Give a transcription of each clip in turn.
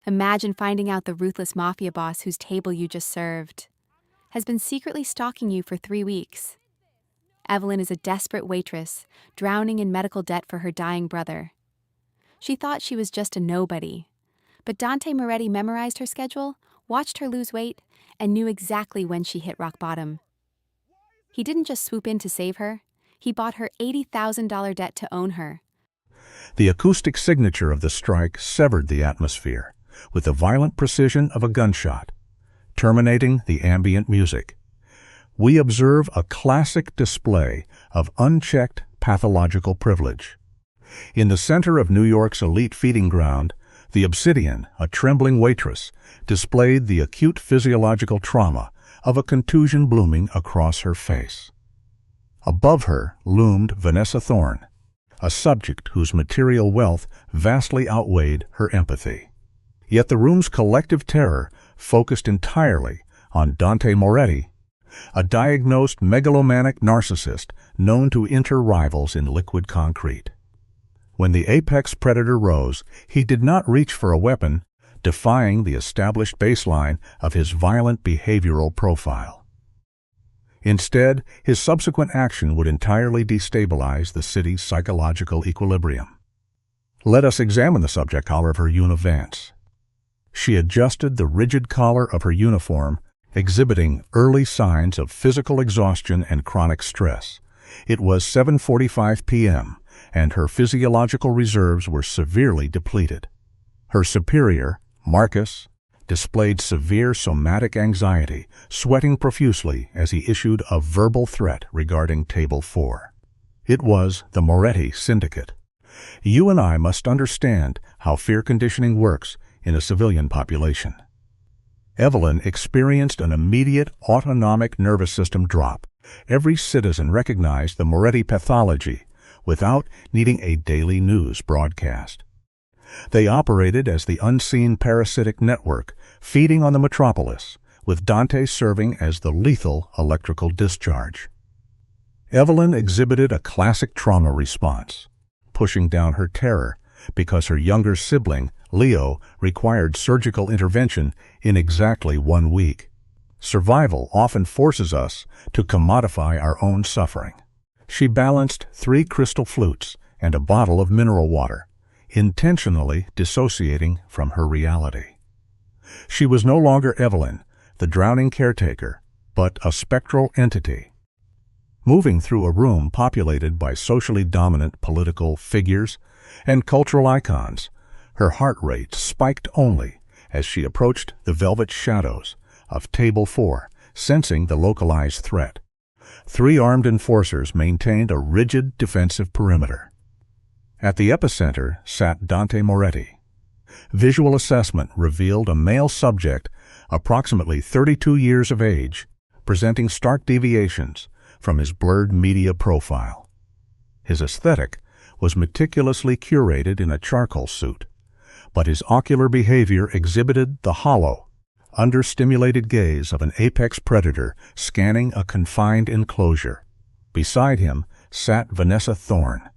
Imagine finding out the ruthless mafia boss whose table you just served has been secretly stalking you for 3 weeks. Evelyn is a desperate waitress, drowning in medical debt for her dying brother. She thought she was just a nobody, but Dante Moretti memorized her schedule, watched her lose weight, and knew exactly when she hit rock bottom. He didn't just swoop in to save her, he bought her $80,000 debt to own her. The acoustic signature of the strike severed the atmosphere with the violent precision of a gunshot, terminating the ambient music. We observe a classic display of unchecked pathological privilege. In the center of New York's elite feeding ground, the Obsidian, a trembling waitress, displayed the acute physiological trauma of a contusion blooming across her face. Above her loomed Vanessa Thorne, a subject whose material wealth vastly outweighed her empathy. Yet the room's collective terror focused entirely on Dante Moretti, a diagnosed megalomaniac narcissist known to enter rivals in liquid concrete. When the apex predator rose, he did not reach for a weapon, defying the established baseline of his violent behavioral profile. Instead, his subsequent action would entirely destabilize the city's psychological equilibrium. Let us examine the subject collar of her univance. She adjusted the rigid collar of her uniform, exhibiting early signs of physical exhaustion and chronic stress. It was 7:45 p.m., and her physiological reserves were severely depleted. Her superior, Marcus, displayed severe somatic anxiety, sweating profusely as he issued a verbal threat regarding Table 4. It was the Moretti Syndicate. You and I must understand how fear conditioning works in a civilian population. Evelyn experienced an immediate autonomic nervous system drop. Every citizen recognized the Moretti pathology without needing a daily news broadcast. They operated as the unseen parasitic network, feeding on the metropolis, with Dante serving as the lethal electrical discharge. Evelyn exhibited a classic trauma response, pushing down her terror because her younger sibling, Leo, required surgical intervention in exactly 1 week. Survival often forces us to commodify our own suffering. She balanced 3 crystal flutes and a bottle of mineral water, intentionally dissociating from her reality. She was no longer Evelyn, the drowning caretaker, but a spectral entity. Moving through a room populated by socially dominant political figures and cultural icons, her heart rate spiked only as she approached the velvet shadows of Table 4, sensing the localized threat. 3 armed enforcers maintained a rigid defensive perimeter. At the epicenter sat Dante Moretti. Visual assessment revealed a male subject approximately 32 years of age, presenting stark deviations from his blurred media profile. His aesthetic was meticulously curated in a charcoal suit, but his ocular behavior exhibited the hollow, understimulated gaze of an apex predator scanning a confined enclosure. Beside him sat Vanessa Thorne,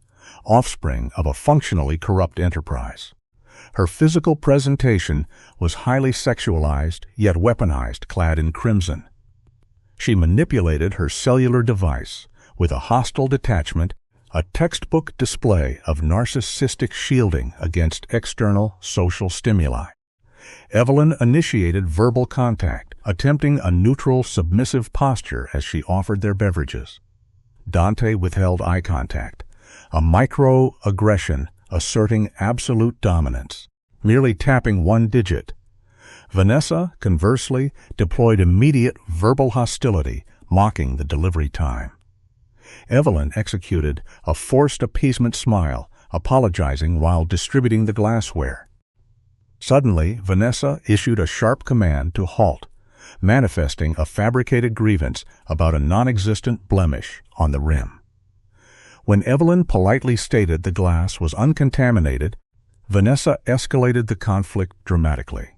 offspring of a functionally corrupt enterprise. Her physical presentation was highly sexualized yet weaponized, clad in crimson. She manipulated her cellular device with a hostile detachment, a textbook display of narcissistic shielding against external social stimuli. Evelyn initiated verbal contact, attempting a neutral, submissive posture as she offered their beverages. Dante withheld eye contact, a microaggression asserting absolute dominance, merely tapping 1 digit. Vanessa, conversely, deployed immediate verbal hostility, mocking the delivery time. Evelyn executed a forced appeasement smile, apologizing while distributing the glassware. Suddenly, Vanessa issued a sharp command to halt, manifesting a fabricated grievance about a non-existent blemish on the rim. When Evelyn politely stated the glass was uncontaminated, Vanessa escalated the conflict dramatically.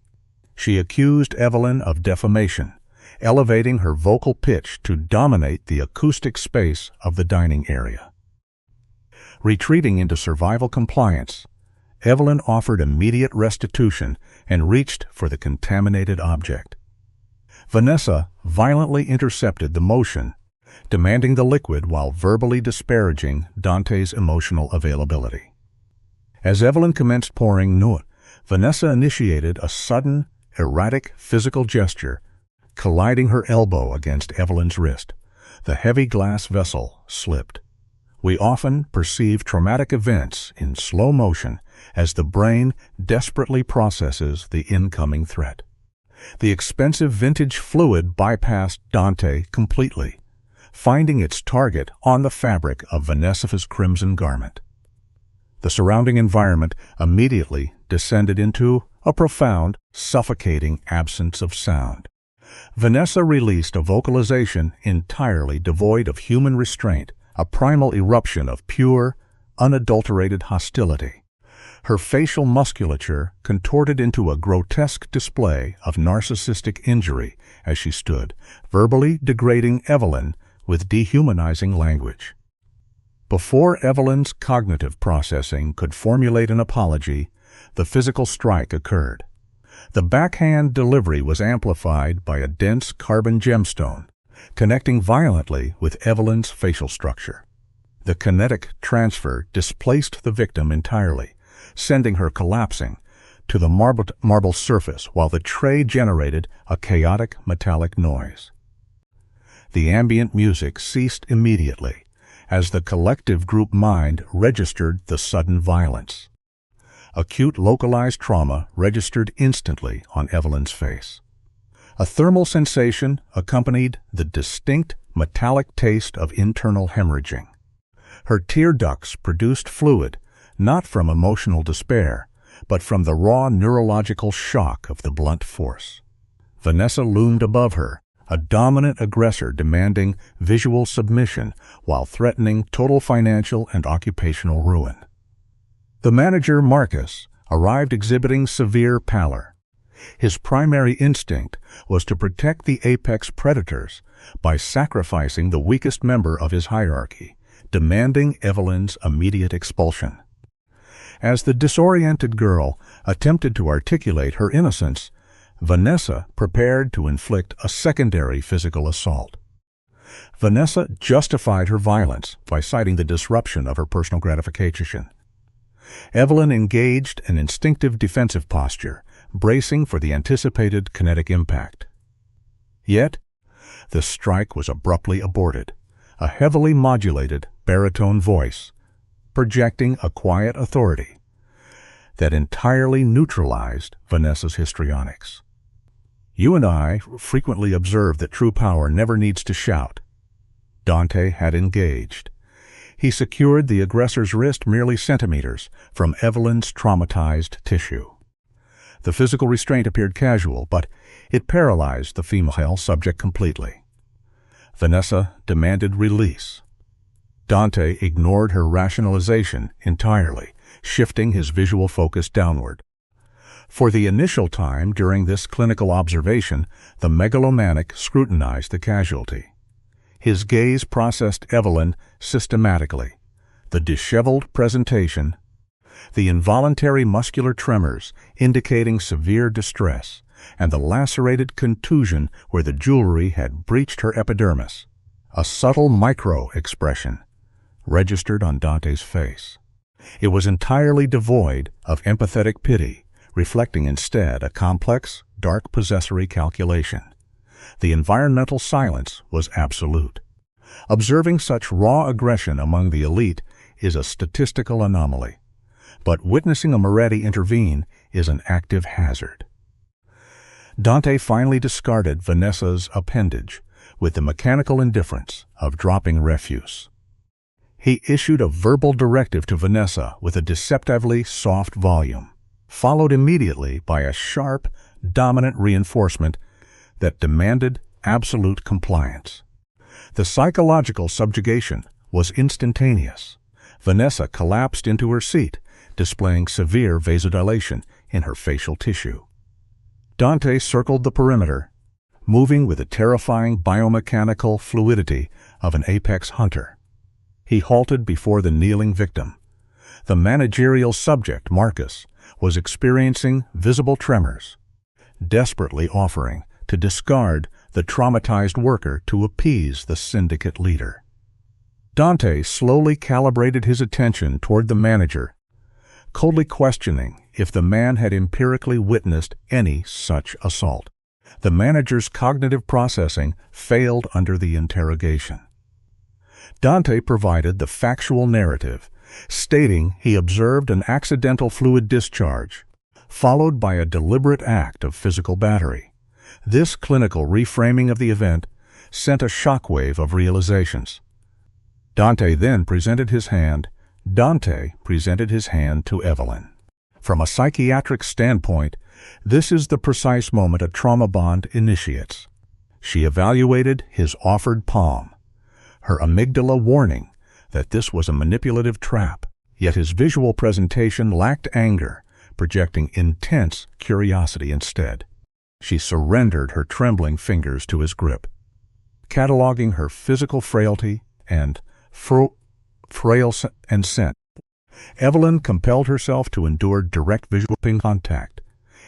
She accused Evelyn of defamation, elevating her vocal pitch to dominate the acoustic space of the dining area. Retreating into survival compliance, Evelyn offered immediate restitution and reached for the contaminated object. Vanessa violently intercepted the motion, demanding the liquid while verbally disparaging Dante's emotional availability. As Evelyn commenced pouring Nuit, Vanessa initiated a sudden, erratic physical gesture, colliding her elbow against Evelyn's wrist. The heavy glass vessel slipped. We often perceive traumatic events in slow motion as the brain desperately processes the incoming threat. The expensive vintage fluid bypassed Dante completely, finding its target on the fabric of Vanessa's crimson garment. The surrounding environment immediately descended into a profound, suffocating absence of sound. Vanessa released a vocalization entirely devoid of human restraint, a primal eruption of pure, unadulterated hostility. Her facial musculature contorted into a grotesque display of narcissistic injury as she stood, verbally degrading Evelyn with dehumanizing language. Before Evelyn's cognitive processing could formulate an apology, the physical strike occurred. The backhand delivery was amplified by a dense carbon gemstone, connecting violently with Evelyn's facial structure. The kinetic transfer displaced the victim entirely, sending her collapsing to the marble surface while the tray generated a chaotic metallic noise. The ambient music ceased immediately as the collective group mind registered the sudden violence. Acute localized trauma registered instantly on Evelyn's face. A thermal sensation accompanied the distinct metallic taste of internal hemorrhaging. Her tear ducts produced fluid, not from emotional despair, but from the raw neurological shock of the blunt force. Vanessa loomed above her, a dominant aggressor demanding visual submission while threatening total financial and occupational ruin. The manager, Marcus, arrived exhibiting severe pallor. His primary instinct was to protect the apex predators by sacrificing the weakest member of his hierarchy, demanding Evelyn's immediate expulsion. As the disoriented girl attempted to articulate her innocence, Vanessa prepared to inflict a secondary physical assault. Vanessa justified her violence by citing the disruption of her personal gratification. Evelyn engaged an instinctive defensive posture, bracing for the anticipated kinetic impact. Yet, the strike was abruptly aborted. A heavily modulated baritone voice, projecting a quiet authority that entirely neutralized Vanessa's histrionics. You and I frequently observe that true power never needs to shout. Dante had engaged. He secured the aggressor's wrist merely centimeters from Evelyn's traumatized tissue. The physical restraint appeared casual, but it paralyzed the female subject completely. Vanessa demanded release. Dante ignored her rationalization entirely, shifting his visual focus downward. For the initial time during this clinical observation, the megalomaniac scrutinized the casualty. His gaze processed Evelyn systematically. The disheveled presentation, the involuntary muscular tremors indicating severe distress, and the lacerated contusion where the jewelry had breached her epidermis. A subtle micro-expression registered on Dante's face. It was entirely devoid of empathetic pity, reflecting instead a complex, dark possessory calculation. The environmental silence was absolute. Observing such raw aggression among the elite is a statistical anomaly, but witnessing a Moretti intervene is an active hazard. Dante finally discarded Vanessa's appendage with the mechanical indifference of dropping refuse. He issued a verbal directive to Vanessa with a deceptively soft volume, followed immediately by a sharp, dominant reinforcement that demanded absolute compliance. The psychological subjugation was instantaneous. Vanessa collapsed into her seat, displaying severe vasodilation in her facial tissue. Dante circled the perimeter, moving with the terrifying biomechanical fluidity of an apex hunter. He halted before the kneeling victim. The managerial subject, Marcus, was experiencing visible tremors, desperately offering to discard the traumatized worker to appease the syndicate leader. Dante slowly calibrated his attention toward the manager, coldly questioning if the man had empirically witnessed any such assault. The manager's cognitive processing failed under the interrogation. Dante provided the factual narrative, stating he observed an accidental fluid discharge, followed by a deliberate act of physical battery. This clinical reframing of the event sent a shockwave of realizations. Dante presented his hand to Evelyn. From a psychiatric standpoint, this is the precise moment a trauma bond initiates. She evaluated his offered palm, her amygdala warning that this was a manipulative trap, yet his visual presentation lacked anger, projecting intense curiosity instead. She surrendered her trembling fingers to his grip. Cataloging her physical frailty and frail scent, Evelyn compelled herself to endure direct visual contact.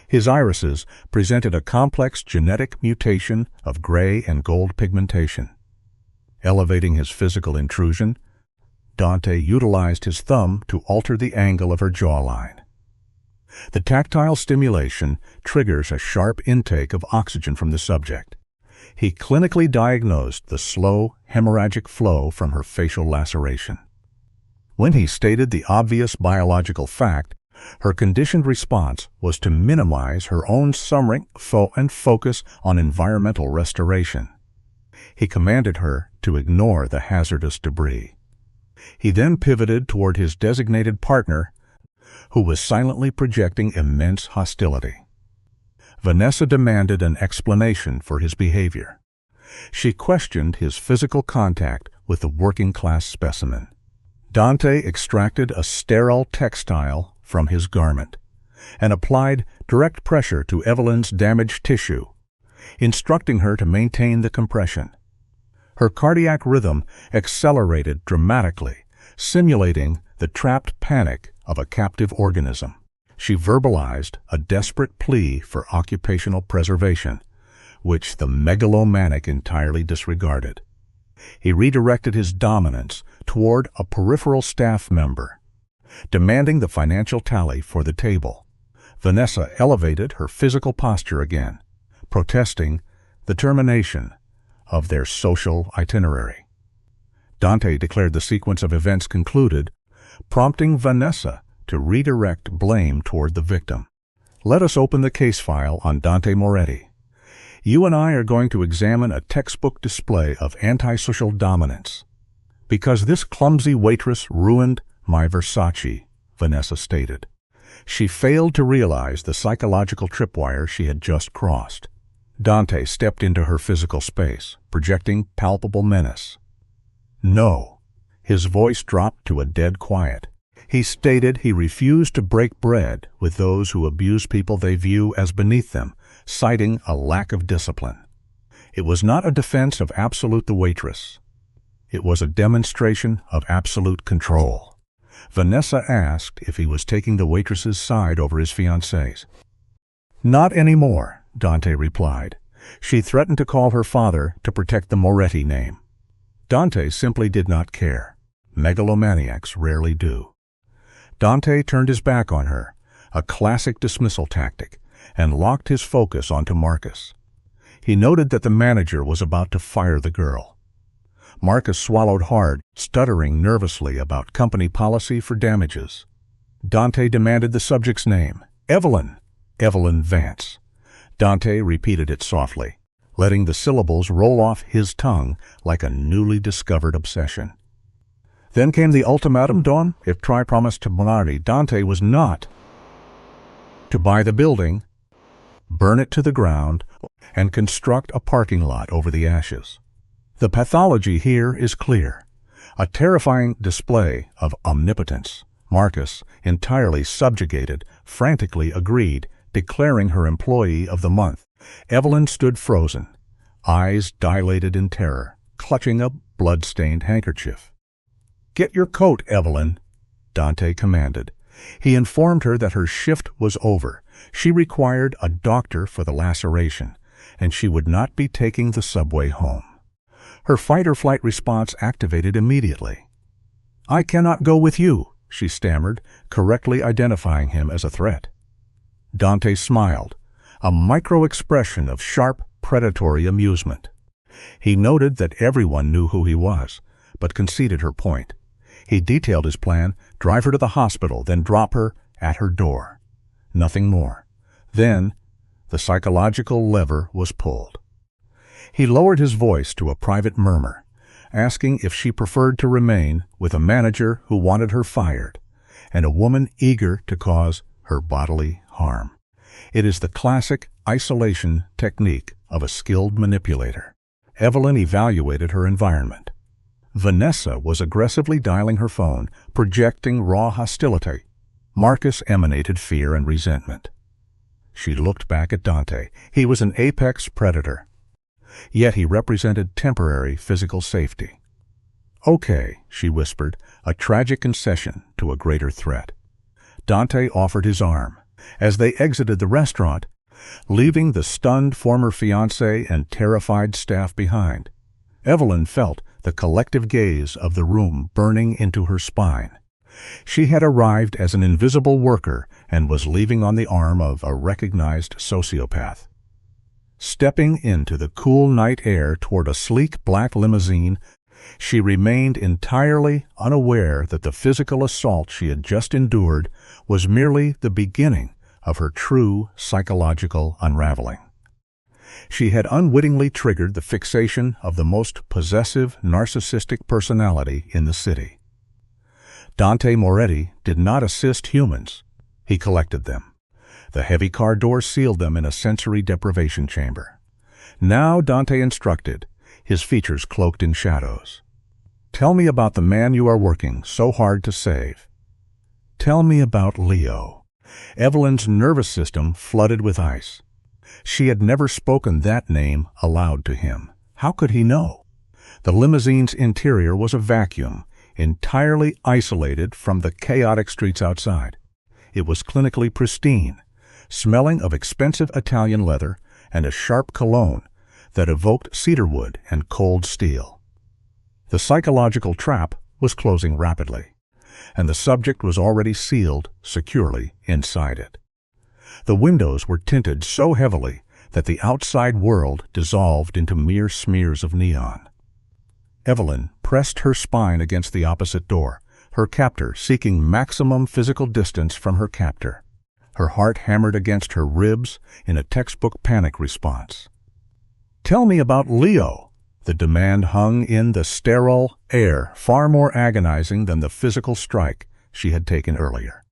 His irises presented a complex genetic mutation of gray and gold pigmentation. Elevating his physical intrusion, Dante utilized his thumb to alter the angle of her jawline. The tactile stimulation triggers a sharp intake of oxygen from the subject. He clinically diagnosed the slow hemorrhagic flow from her facial laceration. When he stated the obvious biological fact, her conditioned response was to minimize her own suffering and focus on environmental restoration. He commanded her to ignore the hazardous debris. He then pivoted toward his designated partner, who was silently projecting immense hostility. Vanessa demanded an explanation for his behavior. She questioned his physical contact with the working-class specimen. Dante extracted a sterile textile from his garment and applied direct pressure to Evelyn's damaged tissue, instructing her to maintain the compression. Her cardiac rhythm accelerated dramatically, simulating the trapped panic of a captive organism. She verbalized a desperate plea for occupational preservation, which the megalomaniac entirely disregarded. He redirected his dominance toward a peripheral staff member, demanding the financial tally for the table. Vanessa elevated her physical posture again, protesting the termination of their social itinerary. Dante declared the sequence of events concluded, prompting Vanessa to redirect blame toward the victim. Let us open the case file on Dante Moretti. You and I are going to examine a textbook display of antisocial dominance. Because this clumsy waitress ruined my Versace, Vanessa stated. She failed to realize the psychological tripwire she had just crossed. Dante stepped into her physical space, projecting palpable menace. No. His voice dropped to a dead quiet. He stated he refused to break bread with those who abuse people they view as beneath them, citing a lack of discipline. It was not a defense of absolute the waitress. It was a demonstration of absolute control. Vanessa asked if he was taking the waitress's side over his fiancée's. Not anymore, Dante replied. She threatened to call her father to protect the Moretti name. Dante simply did not care. Megalomaniacs rarely do. Dante turned his back on her, a classic dismissal tactic, and locked his focus onto Marcus. He noted that the manager was about to fire the girl. Marcus swallowed hard, stuttering nervously about company policy for damages. Dante demanded the subject's name. Evelyn. Evelyn Vance. Dante repeated it softly, letting the syllables roll off his tongue like a newly discovered obsession. Then came the ultimatum dawn. If Tri promised to Moretti, Dante was not to buy the building, burn it to the ground, and construct a parking lot over the ashes. The pathology here is clear. A terrifying display of omnipotence. Marcus, entirely subjugated, frantically agreed, declaring her employee of the month. Evelyn stood frozen, eyes dilated in terror, clutching a blood-stained handkerchief. Get your coat, Evelyn, Dante commanded. He informed her that her shift was over. She required a doctor for the laceration, and she would not be taking the subway home. Her fight-or-flight response activated immediately. "I cannot go with you," she stammered, correctly identifying him as a threat. Dante smiled, a micro-expression of sharp, predatory amusement. He noted that everyone knew who he was, but conceded her point. He detailed his plan: drive her to the hospital, then drop her at her door. Nothing more. Then, the psychological lever was pulled. He lowered his voice to a private murmur, asking if she preferred to remain with a manager who wanted her fired, and a woman eager to cause her bodily harm. It is the classic isolation technique of a skilled manipulator. Evelyn evaluated her environment. Vanessa was aggressively dialing her phone, projecting raw hostility. Marcus emanated fear and resentment. She looked back at Dante. He was an apex predator. Yet he represented temporary physical safety. "Okay," she whispered, a tragic concession to a greater threat. Dante offered his arm. As they exited the restaurant, leaving the stunned former fiancé and terrified staff behind, Evelyn felt the collective gaze of the room burning into her spine. She had arrived as an invisible worker and was leaving on the arm of a recognized sociopath. Stepping into the cool night air toward a sleek black limousine, she remained entirely unaware that the physical assault she had just endured was merely the beginning of her true psychological unraveling. She had unwittingly triggered the fixation of the most possessive, narcissistic personality in the city. Dante Moretti did not assist humans. He collected them. The heavy car door sealed them in a sensory deprivation chamber. Now Dante instructed, his features cloaked in shadows. "Tell me about the man you are working so hard to save. Tell me about Leo." Evelyn's nervous system flooded with ice. She had never spoken that name aloud to him. How could he know? The limousine's interior was a vacuum, entirely isolated from the chaotic streets outside. It was clinically pristine, smelling of expensive Italian leather and a sharp cologne that evoked cedarwood and cold steel. The psychological trap was closing rapidly, and the subject was already sealed securely inside it. The windows were tinted so heavily that the outside world dissolved into mere smears of neon. Evelyn pressed her spine against the opposite door, her captor seeking maximum physical distance from her captor. Her heart hammered against her ribs in a textbook panic response. "Tell me about Leo." The demand hung in the sterile air, far more agonizing than the physical strike she had taken earlier.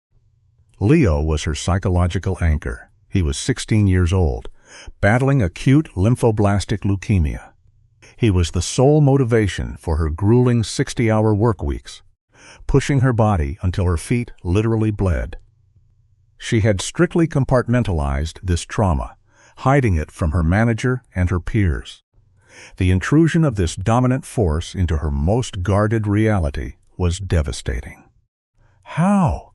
Leo was her psychological anchor. He was 16 years old, battling acute lymphoblastic leukemia. He was the sole motivation for her grueling 60-hour work weeks, pushing her body until her feet literally bled. She had strictly compartmentalized this trauma, hiding it from her manager and her peers. The intrusion of this dominant force into her most guarded reality was devastating. How?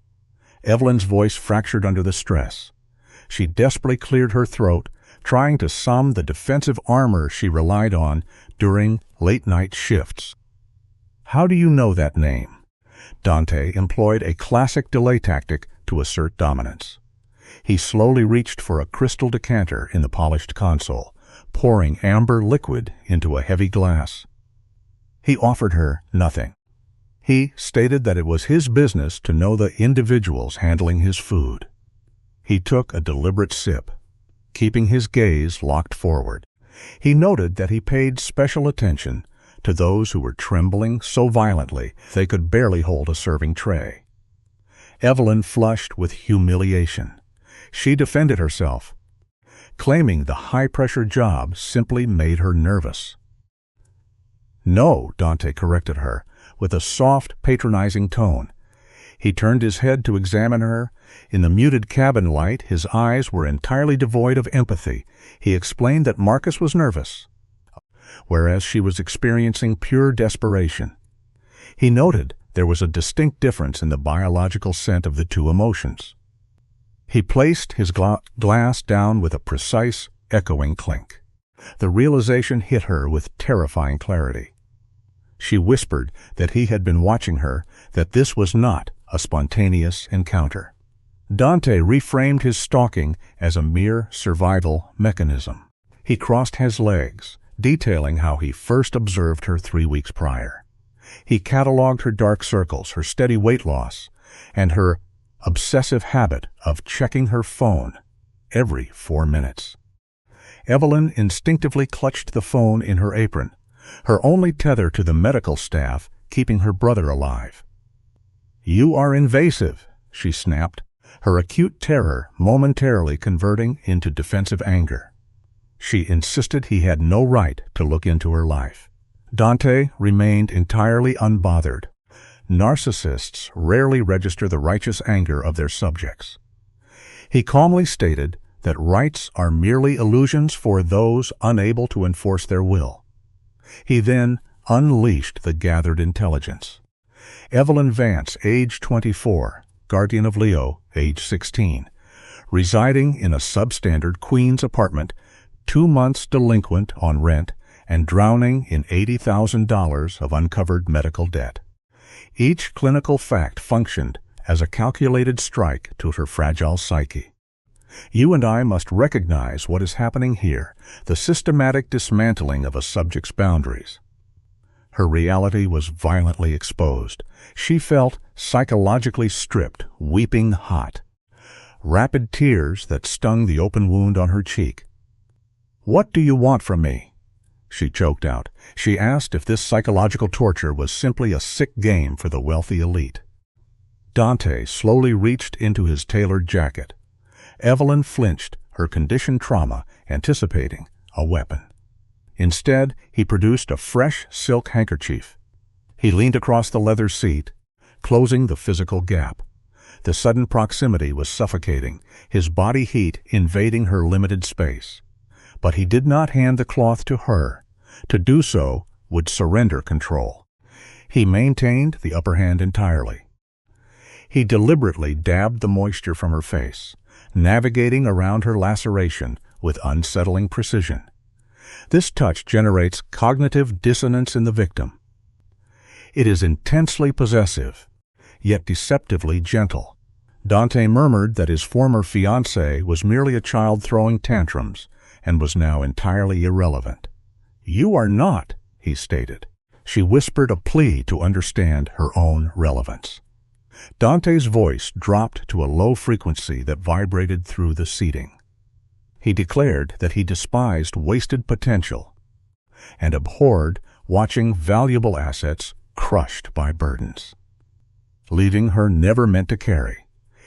Evelyn's voice fractured under the stress. She desperately cleared her throat, trying to sum the defensive armor she relied on during late-night shifts. "How do you know that name?" Dante employed a classic delay tactic to assert dominance. He slowly reached for a crystal decanter in the polished console, pouring amber liquid into a heavy glass. He offered her nothing. He stated that it was his business to know the individuals handling his food. He took a deliberate sip, keeping his gaze locked forward. He noted that he paid special attention to those who were trembling so violently they could barely hold a serving tray. Evelyn flushed with humiliation. She defended herself, claiming the high-pressure job simply made her nervous. "No," Dante corrected her, with a soft, patronizing tone. He turned his head to examine her. In the muted cabin light, his eyes were entirely devoid of empathy. He explained that Marcus was nervous, whereas she was experiencing pure desperation. He noted there was a distinct difference in the biological scent of the two emotions. He placed his glass down with a precise, echoing clink. The realization hit her with terrifying clarity. She whispered that he had been watching her, that this was not a spontaneous encounter. Dante reframed his stalking as a mere survival mechanism. He crossed his legs, detailing how he first observed her 3 weeks prior. He cataloged her dark circles, her steady weight loss, and her obsessive habit of checking her phone every 4 minutes. Evelyn instinctively clutched the phone in her apron, her only tether to the medical staff keeping her brother alive. "You are invasive," she snapped, her acute terror momentarily converting into defensive anger. She insisted he had no right to look into her life. Dante remained entirely unbothered. Narcissists rarely register the righteous anger of their subjects. He calmly stated that rights are merely illusions for those unable to enforce their will. He then unleashed the gathered intelligence. Evelyn Vance, age 24, guardian of Leo, age 16, residing in a substandard Queens apartment, 2 months delinquent on rent, and drowning in $80,000 of uncovered medical debt. Each clinical fact functioned as a calculated strike to her fragile psyche. You and I must recognize what is happening here, the systematic dismantling of a subject's boundaries. Her reality was violently exposed. She felt psychologically stripped, weeping hot. Rapid tears that stung the open wound on her cheek. "What do you want from me?" she choked out. She asked if this psychological torture was simply a sick game for the wealthy elite. Dante slowly reached into his tailored jacket. Evelyn flinched, her conditioned trauma anticipating a weapon. Instead, he produced a fresh silk handkerchief. He leaned across the leather seat, closing the physical gap. The sudden proximity was suffocating, his body heat invading her limited space. But he did not hand the cloth to her. To do so would surrender control. He maintained the upper hand entirely. He deliberately dabbed the moisture from her face, navigating around her laceration with unsettling precision. This touch generates cognitive dissonance in the victim. It is intensely possessive, yet deceptively gentle. Dante murmured that his former fiancée was merely a child throwing tantrums and was now entirely irrelevant. "You are not," he stated. She whispered a plea to understand her own relevance. Dante's voice dropped to a low frequency that vibrated through the seating. He declared that he despised wasted potential and abhorred watching valuable assets crushed by burdens. Leaving her never meant to carry,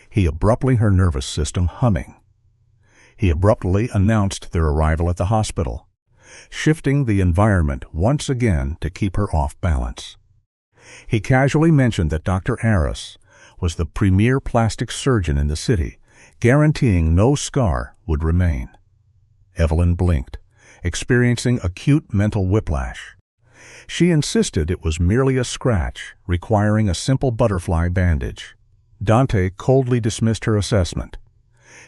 he abruptly her nervous system humming. He abruptly announced their arrival at the hospital, shifting the environment once again to keep her off balance. He casually mentioned that Dr. Aris was the premier plastic surgeon in the city, guaranteeing no scar would remain. Evelyn blinked, experiencing acute mental whiplash. She insisted it was merely a scratch, requiring a simple butterfly bandage. Dante coldly dismissed her assessment.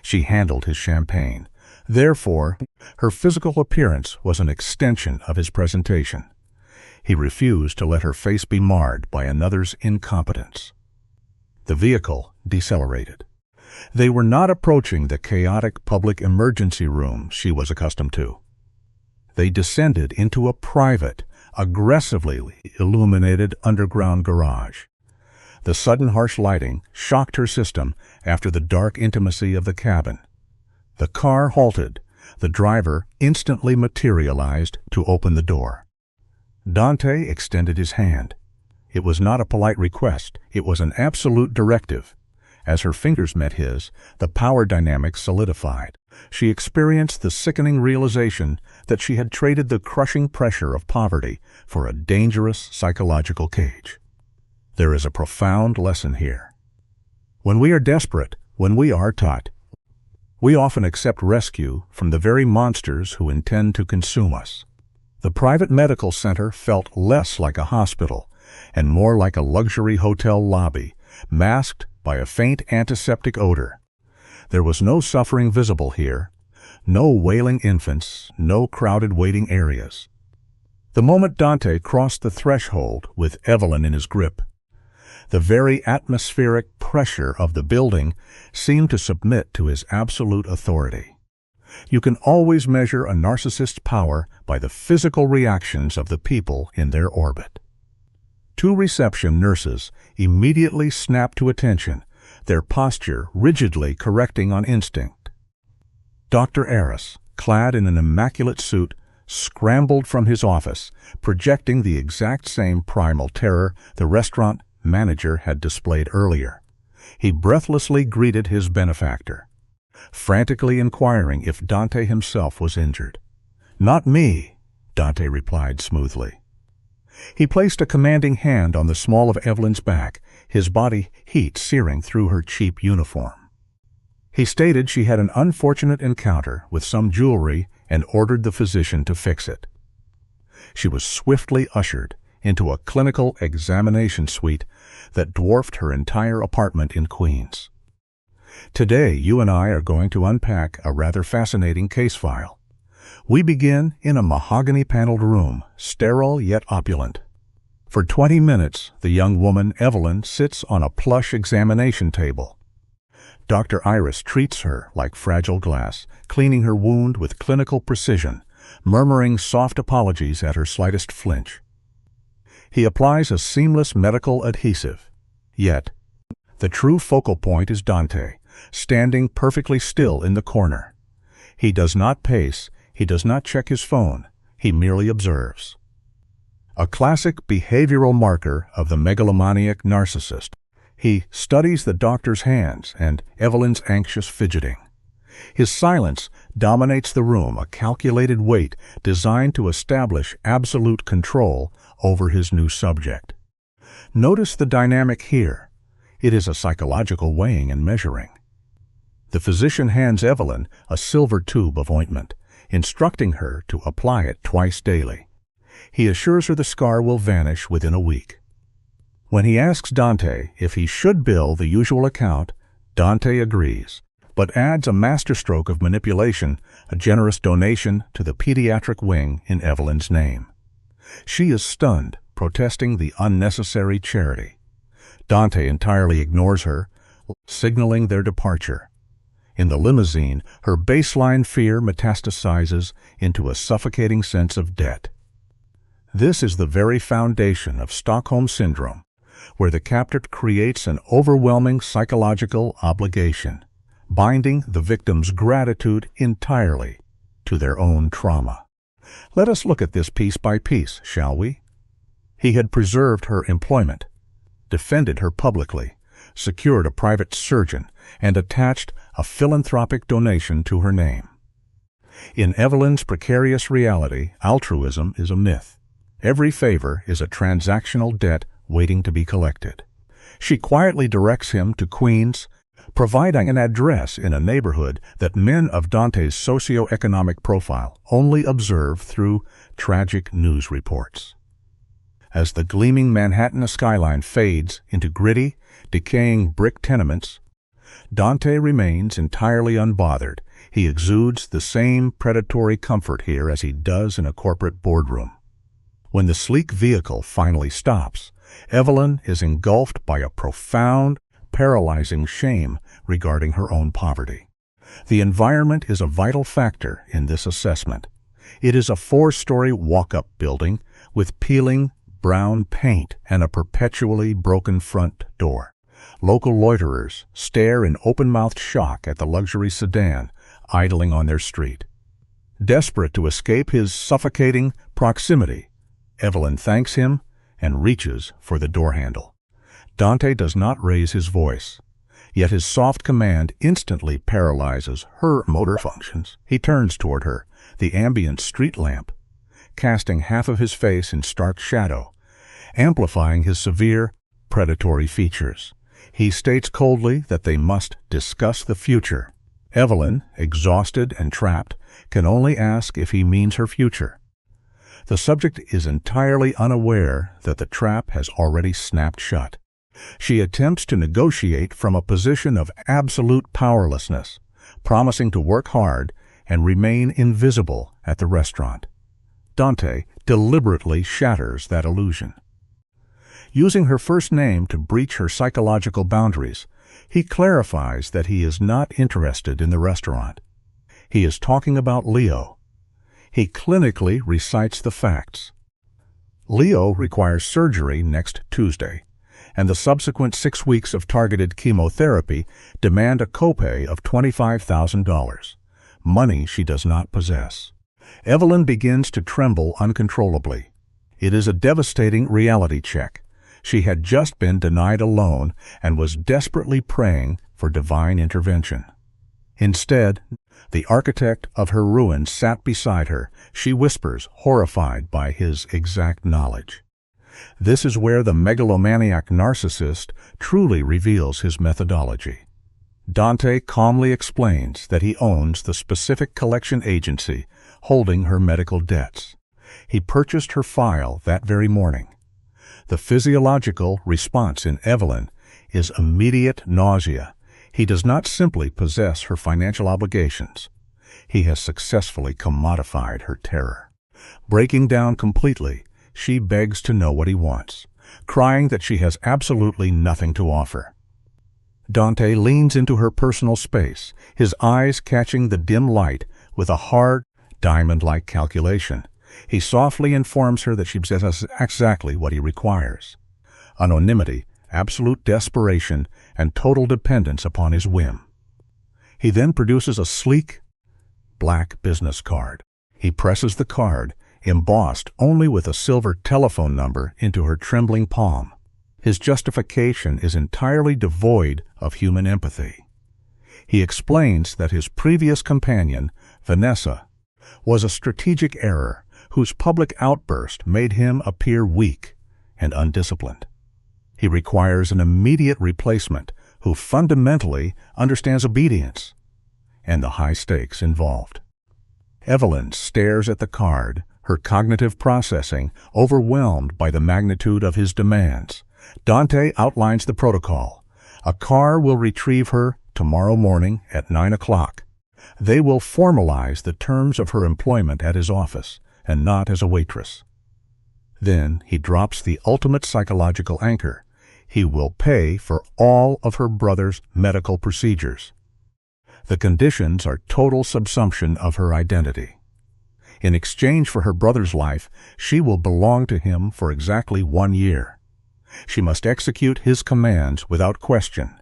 She handled his champagne. Therefore, her physical appearance was an extension of his presentation. He refused to let her face be marred by another's incompetence. The vehicle decelerated. They were not approaching the chaotic public emergency room she was accustomed to. They descended into a private, aggressively illuminated underground garage. The sudden harsh lighting shocked her system after the dark intimacy of the cabin. The car halted. The driver instantly materialized to open the door. Dante extended his hand. It was not a polite request. It was an absolute directive. As her fingers met his, the power dynamics solidified. She experienced the sickening realization that she had traded the crushing pressure of poverty for a dangerous psychological cage. There is a profound lesson here. When we are desperate, when we are taught, we often accept rescue from the very monsters who intend to consume us. The private medical center felt less like a hospital and more like a luxury hotel lobby, masked by a faint antiseptic odor. There was no suffering visible here, no wailing infants, no crowded waiting areas. The moment Dante crossed the threshold with Evelyn in his grip, the very atmospheric pressure of the building seemed to submit to his absolute authority. You can always measure a narcissist's power by the physical reactions of the people in their orbit. Two reception nurses immediately snapped to attention, their posture rigidly correcting on instinct. Dr. Aris, clad in an immaculate suit, scrambled from his office, projecting the exact same primal terror the restaurant manager had displayed earlier. He breathlessly greeted his benefactor, frantically inquiring if Dante himself was injured. "Not me," Dante replied smoothly. He placed a commanding hand on the small of Evelyn's back, his body heat searing through her cheap uniform. He stated she had an unfortunate encounter with some jewelry and ordered the physician to fix it. She was swiftly ushered into a clinical examination suite that dwarfed her entire apartment in Queens. Today, you and I are going to unpack a rather fascinating case file. We begin in a mahogany-paneled room, sterile yet opulent. For 20 minutes, the young woman, Evelyn, sits on a plush examination table. Dr. Iris treats her like fragile glass, cleaning her wound with clinical precision, murmuring soft apologies at her slightest flinch. He applies a seamless medical adhesive. Yet, the true focal point is Dante, standing perfectly still in the corner. He does not pace, he does not check his phone, he merely observes. A classic behavioral marker of the megalomaniac narcissist. He studies the doctor's hands and Evelyn's anxious fidgeting. His silence dominates the room, a calculated weight designed to establish absolute control over his new subject. Notice the dynamic here. It is a psychological weighing and measuring. The physician hands Evelyn a silver tube of ointment, instructing her to apply it twice daily. He assures her the scar will vanish within a week. When he asks Dante if he should bill the usual account, Dante agrees, but adds a masterstroke of manipulation, a generous donation to the pediatric wing in Evelyn's name. She is stunned, protesting the unnecessary charity. Dante entirely ignores her, signaling their departure. In the limousine, her baseline fear metastasizes into a suffocating sense of debt. This is the very foundation of Stockholm Syndrome, where the captor creates an overwhelming psychological obligation, binding the victim's gratitude entirely to their own trauma. Let us look at this piece by piece, shall we? He had preserved her employment, defended her publicly, secured a private surgeon, and attached a philanthropic donation to her name. In Evelyn's precarious reality, altruism is a myth. Every favor is a transactional debt waiting to be collected. She quietly directs him to Queens, providing an address in a neighborhood that men of Dante's socioeconomic profile only observe through tragic news reports. As the gleaming Manhattan skyline fades into gritty, decaying brick tenements, Dante remains entirely unbothered. He exudes the same predatory comfort here as he does in a corporate boardroom. When the sleek vehicle finally stops, Evelyn is engulfed by a profound, paralyzing shame regarding her own poverty. The environment is a vital factor in this assessment. It is a 4-story walk-up building with peeling brown paint and a perpetually broken front door. Local loiterers stare in open-mouthed shock at the luxury sedan idling on their street. Desperate to escape his suffocating proximity, Evelyn thanks him and reaches for the door handle. Dante does not raise his voice, yet his soft command instantly paralyzes her motor functions. He turns toward her, the ambient street lamp, casting half of his face in stark shadow, amplifying his severe, predatory features. He states coldly that they must discuss the future. Evelyn, exhausted and trapped, can only ask if he means her future. The subject is entirely unaware that the trap has already snapped shut. She attempts to negotiate from a position of absolute powerlessness, promising to work hard and remain invisible at the restaurant. Dante deliberately shatters that illusion. Using her first name to breach her psychological boundaries, he clarifies that he is not interested in the restaurant. He is talking about Leo. He clinically recites the facts. Leo requires surgery next Tuesday, and the subsequent 6 weeks of targeted chemotherapy demand a copay of $25,000, money she does not possess. Evelyn begins to tremble uncontrollably. It is a devastating reality check. She had just been denied a loan and was desperately praying for divine intervention. Instead, the architect of her ruin sat beside her. She whispers, horrified by his exact knowledge. This is where the megalomaniac narcissist truly reveals his methodology. Dante calmly explains that he owns the specific collection agency holding her medical debts. He purchased her file that very morning. The physiological response in Evelyn is immediate nausea. He does not simply possess her financial obligations. He has successfully commodified her terror. Breaking down completely, she begs to know what he wants, crying that she has absolutely nothing to offer. Dante leans into her personal space, his eyes catching the dim light with a hard, diamond-like calculation. He softly informs her that she possesses exactly what he requires: anonymity, absolute desperation, and total dependence upon his whim. He then produces a sleek, black business card. He presses the card, embossed only with a silver telephone number, into her trembling palm. His justification is entirely devoid of human empathy. He explains that his previous companion, Vanessa, was a strategic error whose public outburst made him appear weak and undisciplined. He requires an immediate replacement who fundamentally understands obedience and the high stakes involved. Evelyn stares at the card, her cognitive processing overwhelmed by the magnitude of his demands. Dante outlines the protocol. A car will retrieve her tomorrow morning at 9 o'clock. They will formalize the terms of her employment at his office, and not as a waitress. Then he drops the ultimate psychological anchor. He will pay for all of her brother's medical procedures. The conditions are total subsumption of her identity. In exchange for her brother's life, she will belong to him for exactly 1 year. She must execute his commands without question,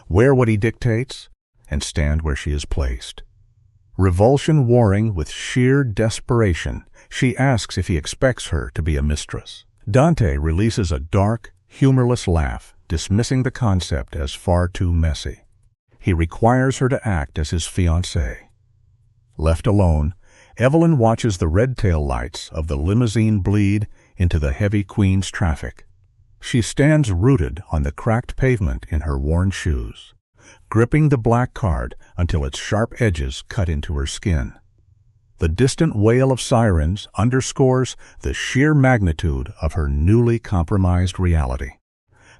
wear what he dictates, and stand where she is placed. Revulsion warring with sheer desperation, she asks if he expects her to be a mistress. Dante releases a dark, humorless laugh, dismissing the concept as far too messy. He requires her to act as his fiancée. Left alone, Evelyn watches the red tail lights of the limousine bleed into the heavy Queens traffic. She stands rooted on the cracked pavement in her worn shoes, gripping the black card until its sharp edges cut into her skin. The distant wail of sirens underscores the sheer magnitude of her newly compromised reality.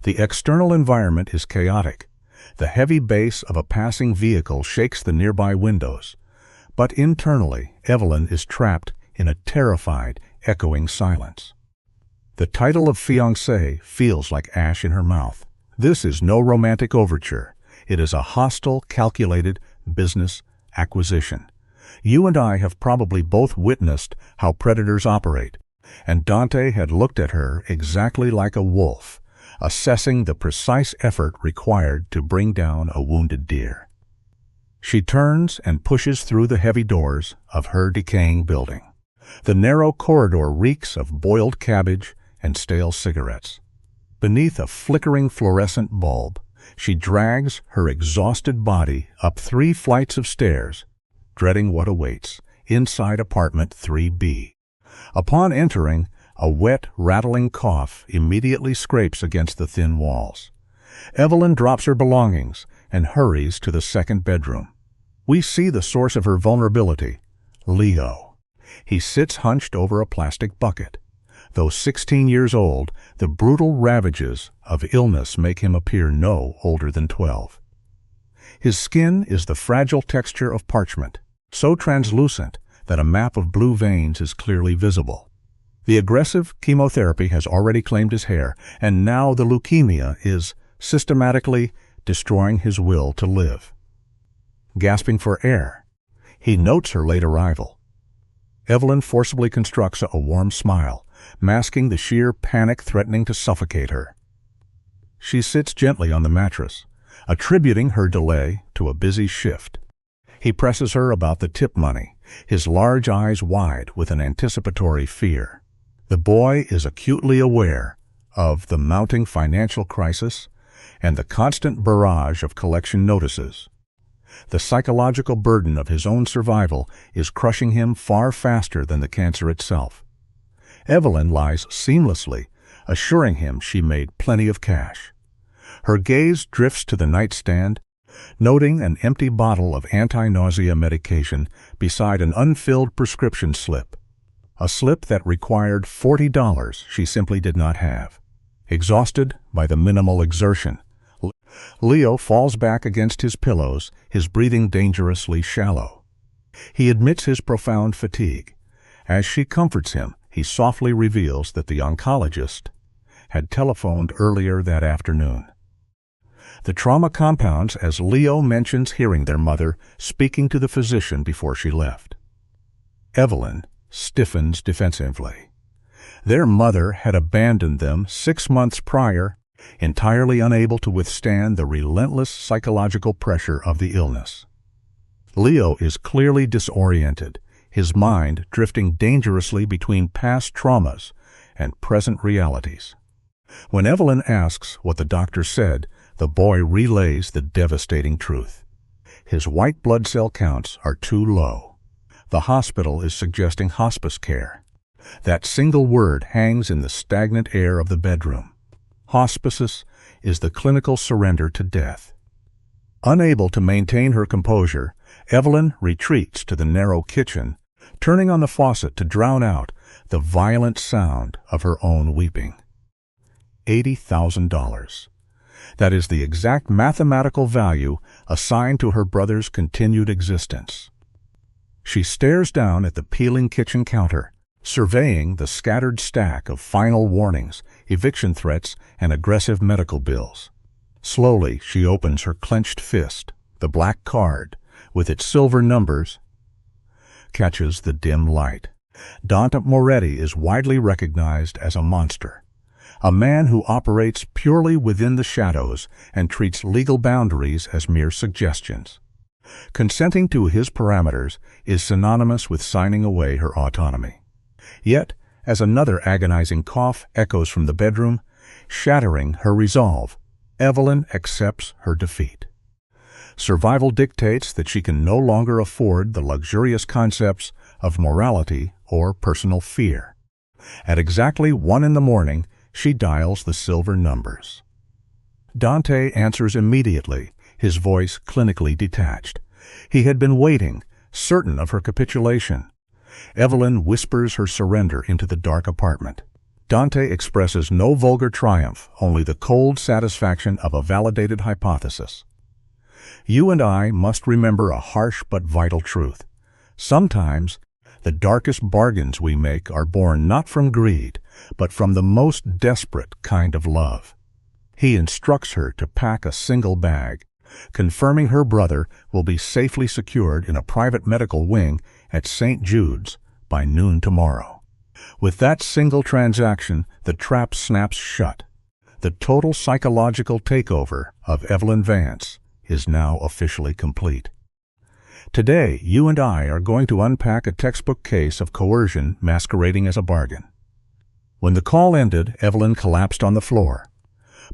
The external environment is chaotic. The heavy bass of a passing vehicle shakes the nearby windows. But internally, Evelyn is trapped in a terrified, echoing silence. The title of Fiancée feels like ash in her mouth. This is no romantic overture. It is a hostile, calculated business acquisition. You and I have probably both witnessed how predators operate, and Dante had looked at her exactly like a wolf, assessing the precise effort required to bring down a wounded deer. She turns and pushes through the heavy doors of her decaying building. The narrow corridor reeks of boiled cabbage and stale cigarettes. Beneath a flickering fluorescent bulb, she drags her exhausted body up 3 flights of stairs, dreading what awaits inside apartment 3B. Upon entering, a wet, rattling cough immediately scrapes against the thin walls. Evelyn drops her belongings and hurries to the second bedroom. We see the source of her vulnerability, Leo. He sits hunched over a plastic bucket. Though 16 years old, the brutal ravages of illness make him appear no older than 12. His skin is the fragile texture of parchment, so translucent that a map of blue veins is clearly visible. The aggressive chemotherapy has already claimed his hair, and now the leukemia is systematically destroying his will to live. Gasping for air, he notes her late arrival. Evelyn forcibly constructs a warm smile, masking the sheer panic threatening to suffocate her. She sits gently on the mattress, attributing her delay to a busy shift. He presses her about the tip money, his large eyes wide with an anticipatory fear. The boy is acutely aware of the mounting financial crisis and the constant barrage of collection notices. The psychological burden of his own survival is crushing him far faster than the cancer itself. Evelyn lies seamlessly, assuring him she made plenty of cash. Her gaze drifts to the nightstand, noting an empty bottle of anti-nausea medication beside an unfilled prescription slip. A slip that required $40 she simply did not have. Exhausted by the minimal exertion, Leo falls back against his pillows, his breathing dangerously shallow. He admits his profound fatigue. As she comforts him, he softly reveals that the oncologist had telephoned earlier that afternoon. The trauma compounds as Leo mentions hearing their mother speaking to the physician before she left. Evelyn stiffens defensively. Their mother had abandoned them 6 months prior, entirely unable to withstand the relentless psychological pressure of the illness. Leo is clearly disoriented, his mind drifting dangerously between past traumas and present realities. When Evelyn asks what the doctor said, the boy relays the devastating truth. His white blood cell counts are too low. The hospital is suggesting hospice care. That single word hangs in the stagnant air of the bedroom. Hospice is the clinical surrender to death. Unable to maintain her composure, Evelyn retreats to the narrow kitchen, turning on the faucet to drown out the violent sound of her own weeping. $80,000. That is the exact mathematical value assigned to her brother's continued existence. She stares down at the peeling kitchen counter, surveying the scattered stack of final warnings, eviction threats, and aggressive medical bills. Slowly, she opens her clenched fist. The black card, with its silver numbers, catches the dim light. Dante Moretti is widely recognized as a monster, a man who operates purely within the shadows and treats legal boundaries as mere suggestions. Consenting to his parameters is synonymous with signing away her autonomy. Yet, as another agonizing cough echoes from the bedroom, shattering her resolve, Evelyn accepts her defeat. Survival dictates that she can no longer afford the luxurious concepts of morality or personal fear. At exactly 1 a.m, she dials the silver numbers. Dante answers immediately, his voice clinically detached. He had been waiting, certain of her capitulation. Evelyn whispers her surrender into the dark apartment. Dante expresses no vulgar triumph, only the cold satisfaction of a validated hypothesis. You and I must remember a harsh but vital truth. Sometimes, the darkest bargains we make are born not from greed, but from the most desperate kind of love. He instructs her to pack a single bag, confirming her brother will be safely secured in a private medical wing at St. Jude's by noon tomorrow. With that single transaction, the trap snaps shut. The total psychological takeover of Evelyn Vance is now officially complete. Today, you and I are going to unpack a textbook case of coercion masquerading as a bargain. When the call ended, Evelyn collapsed on the floor,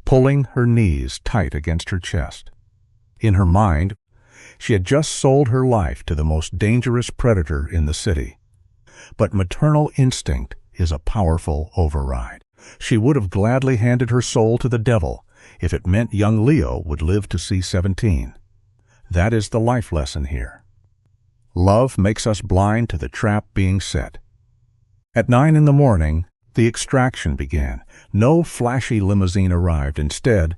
pulling her knees tight against her chest. In her mind, she had just sold her life to the most dangerous predator in the city. But maternal instinct is a powerful override. She would have gladly handed her soul to the devil if it meant young Leo would live to see 17. That is the life lesson here. Love makes us blind to the trap being set. At 9 in the morning, the extraction began. No flashy limousine arrived. Instead,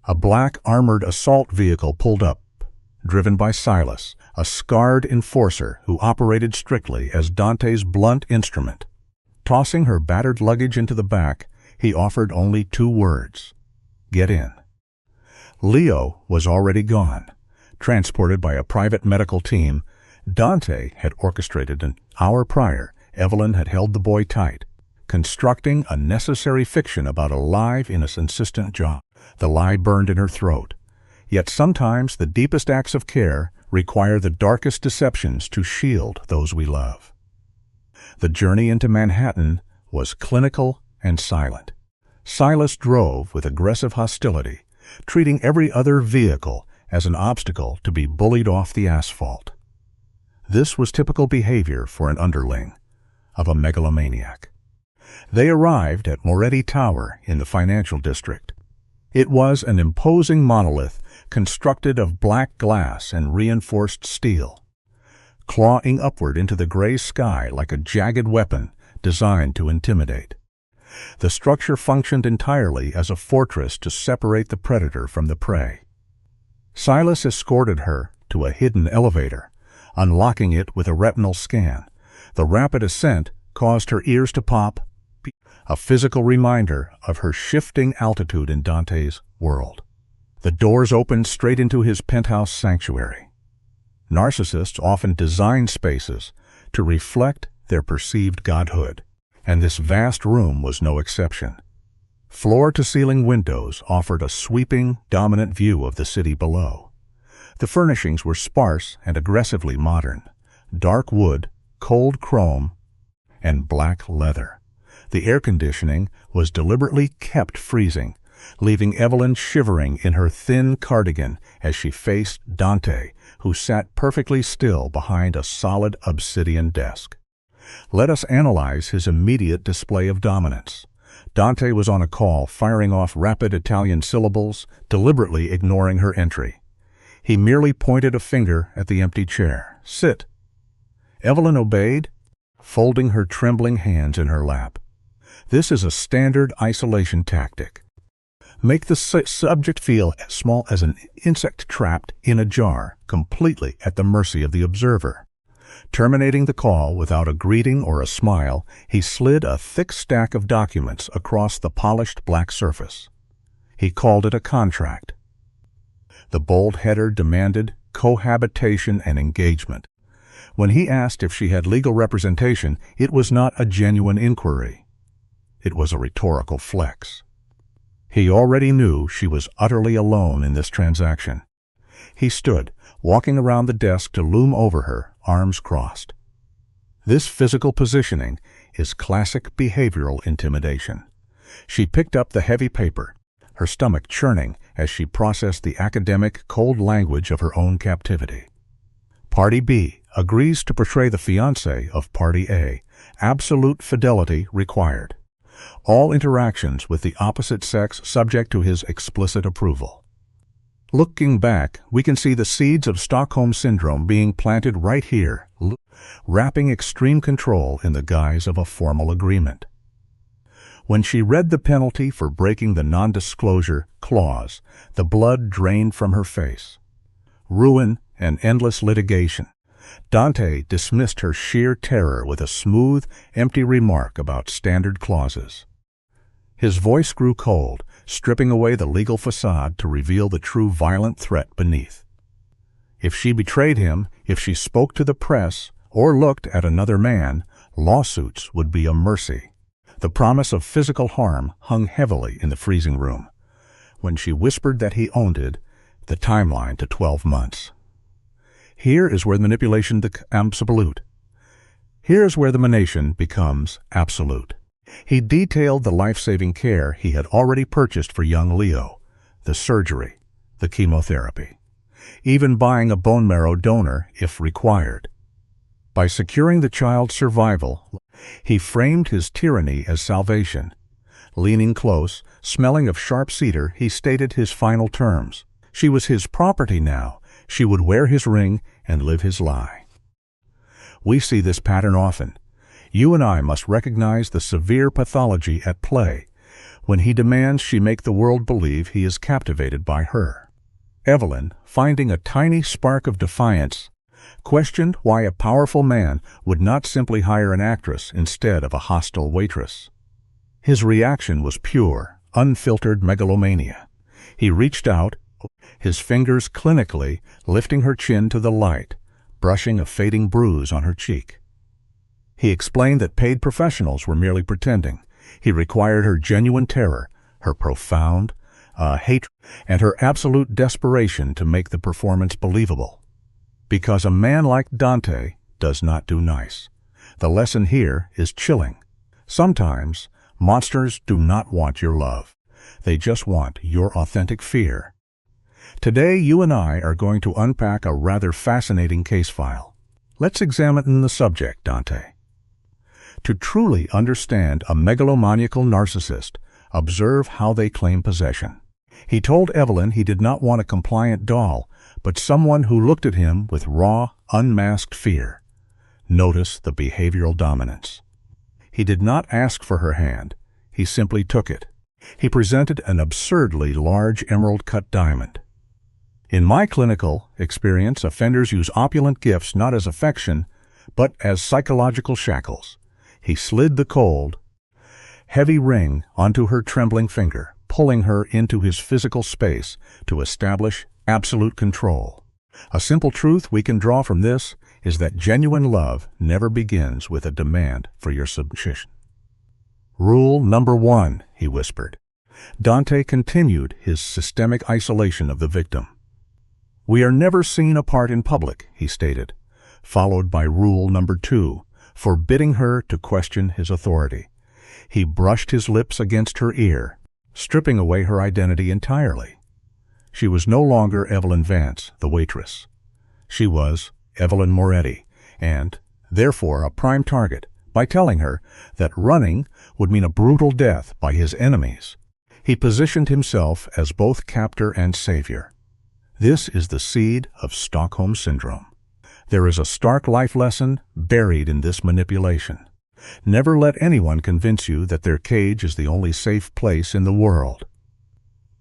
a black armored assault vehicle pulled up, driven by Silas, a scarred enforcer who operated strictly as Dante's blunt instrument. Tossing her battered luggage into the back, he offered only 2 words: "Get in." Leo was already gone. Transported by a private medical team, Dante had orchestrated. An hour prior, Evelyn had held the boy tight, constructing a necessary fiction about a live in a insistent job. The lie burned in her throat. Yet sometimes the deepest acts of care require the darkest deceptions to shield those we love. The journey into Manhattan was clinical and silent. Silas drove with aggressive hostility, treating every other vehicle as an obstacle to be bullied off the asphalt. This was typical behavior for an underling of a megalomaniac. They arrived at Moretti Tower in the financial district. It was an imposing monolith constructed of black glass and reinforced steel, clawing upward into the gray sky like a jagged weapon designed to intimidate. The structure functioned entirely as a fortress to separate the predator from the prey. Silas escorted her to a hidden elevator, unlocking it with a retinal scan. The rapid ascent caused her ears to pop, a physical reminder of her shifting altitude in Dante's world. The doors opened straight into his penthouse sanctuary. Narcissists often design spaces to reflect their perceived godhood, and this vast room was no exception. Floor-to-ceiling windows offered a sweeping, dominant view of the city below. The furnishings were sparse and aggressively modern: dark wood, cold chrome, and black leather. The air conditioning was deliberately kept freezing, leaving Evelyn shivering in her thin cardigan as she faced Dante, who sat perfectly still behind a solid obsidian desk. Let us analyze his immediate display of dominance. Dante was on a call, firing off rapid Italian syllables, deliberately ignoring her entry. He merely pointed a finger at the empty chair. "Sit." Evelyn obeyed, folding her trembling hands in her lap. This is a standard isolation tactic. Make the subject feel as small as an insect trapped in a jar, completely at the mercy of the observer. Terminating the call without a greeting or a smile, he slid a thick stack of documents across the polished black surface. He called it a contract. The bold header demanded cohabitation and engagement. When he asked if she had legal representation, it was not a genuine inquiry. It was a rhetorical flex. He already knew she was utterly alone in this transaction. He stood, walking around the desk to loom over her, arms crossed. This physical positioning is classic behavioral intimidation. She picked up the heavy paper, her stomach churning as she processed the academic, cold language of her own captivity. Party B agrees to portray the fiancé of Party A. Absolute fidelity required. All interactions with the opposite sex subject to his explicit approval. Looking back, we can see the seeds of Stockholm Syndrome being planted right here, wrapping extreme control in the guise of a formal agreement. When she read the penalty for breaking the non-disclosure clause, the blood drained from her face. Ruin and endless litigation. Dante dismissed her sheer terror with a smooth, empty remark about standard clauses. His voice grew cold, stripping away the legal facade to reveal the true violent threat beneath. If she betrayed him, if she spoke to the press, or looked at another man, lawsuits would be a mercy. The promise of physical harm hung heavily in the freezing room. When she whispered that he owned it, the timeline to 12 months. Here is where manipulation becomes absolute. Here is where the manipulation becomes absolute. He detailed the life-saving care he had already purchased for young Leo, the surgery, the chemotherapy, even buying a bone marrow donor if required. By securing the child's survival, he framed his tyranny as salvation. Leaning close, smelling of sharp cedar, he stated his final terms. She was his property now. She would wear his ring and live his lie. We see this pattern often. You and I must recognize the severe pathology at play when he demands she make the world believe he is captivated by her. Evelyn, finding a tiny spark of defiance, questioned why a powerful man would not simply hire an actress instead of a hostile waitress. His reaction was pure, unfiltered megalomania. He reached out, his fingers clinically lifting her chin to the light, brushing a fading bruise on her cheek. He explained that paid professionals were merely pretending. He required her genuine terror, her profound hatred, and her absolute desperation to make the performance believable. Because a man like Dante does not do nice. The lesson here is chilling. Sometimes, monsters do not want your love. They just want your authentic fear. Today, you and I are going to unpack a rather fascinating case file. Let's examine the subject, Dante. To truly understand a megalomaniacal narcissist, observe how they claim possession. He told Evelyn he did not want a compliant doll, but someone who looked at him with raw, unmasked fear. Notice the behavioral dominance. He did not ask for her hand. He simply took it. He presented an absurdly large emerald-cut diamond. In my clinical experience, offenders use opulent gifts not as affection, but as psychological shackles. He slid the cold, heavy ring onto her trembling finger, pulling her into his physical space to establish absolute control. A simple truth we can draw from this is that genuine love never begins with a demand for your submission. Rule number 1, he whispered. Dante continued his systemic isolation of the victim. We are never seen apart in public, he stated, followed by rule number 2, forbidding her to question his authority. He brushed his lips against her ear, stripping away her identity entirely. She was no longer Evelyn Vance, the waitress. She was Evelyn Moretti, and, therefore, a prime target, by telling her that running would mean a brutal death by his enemies. He positioned himself as both captor and savior. This is the seed of Stockholm Syndrome. There is a stark life lesson buried in this manipulation. Never let anyone convince you that their cage is the only safe place in the world.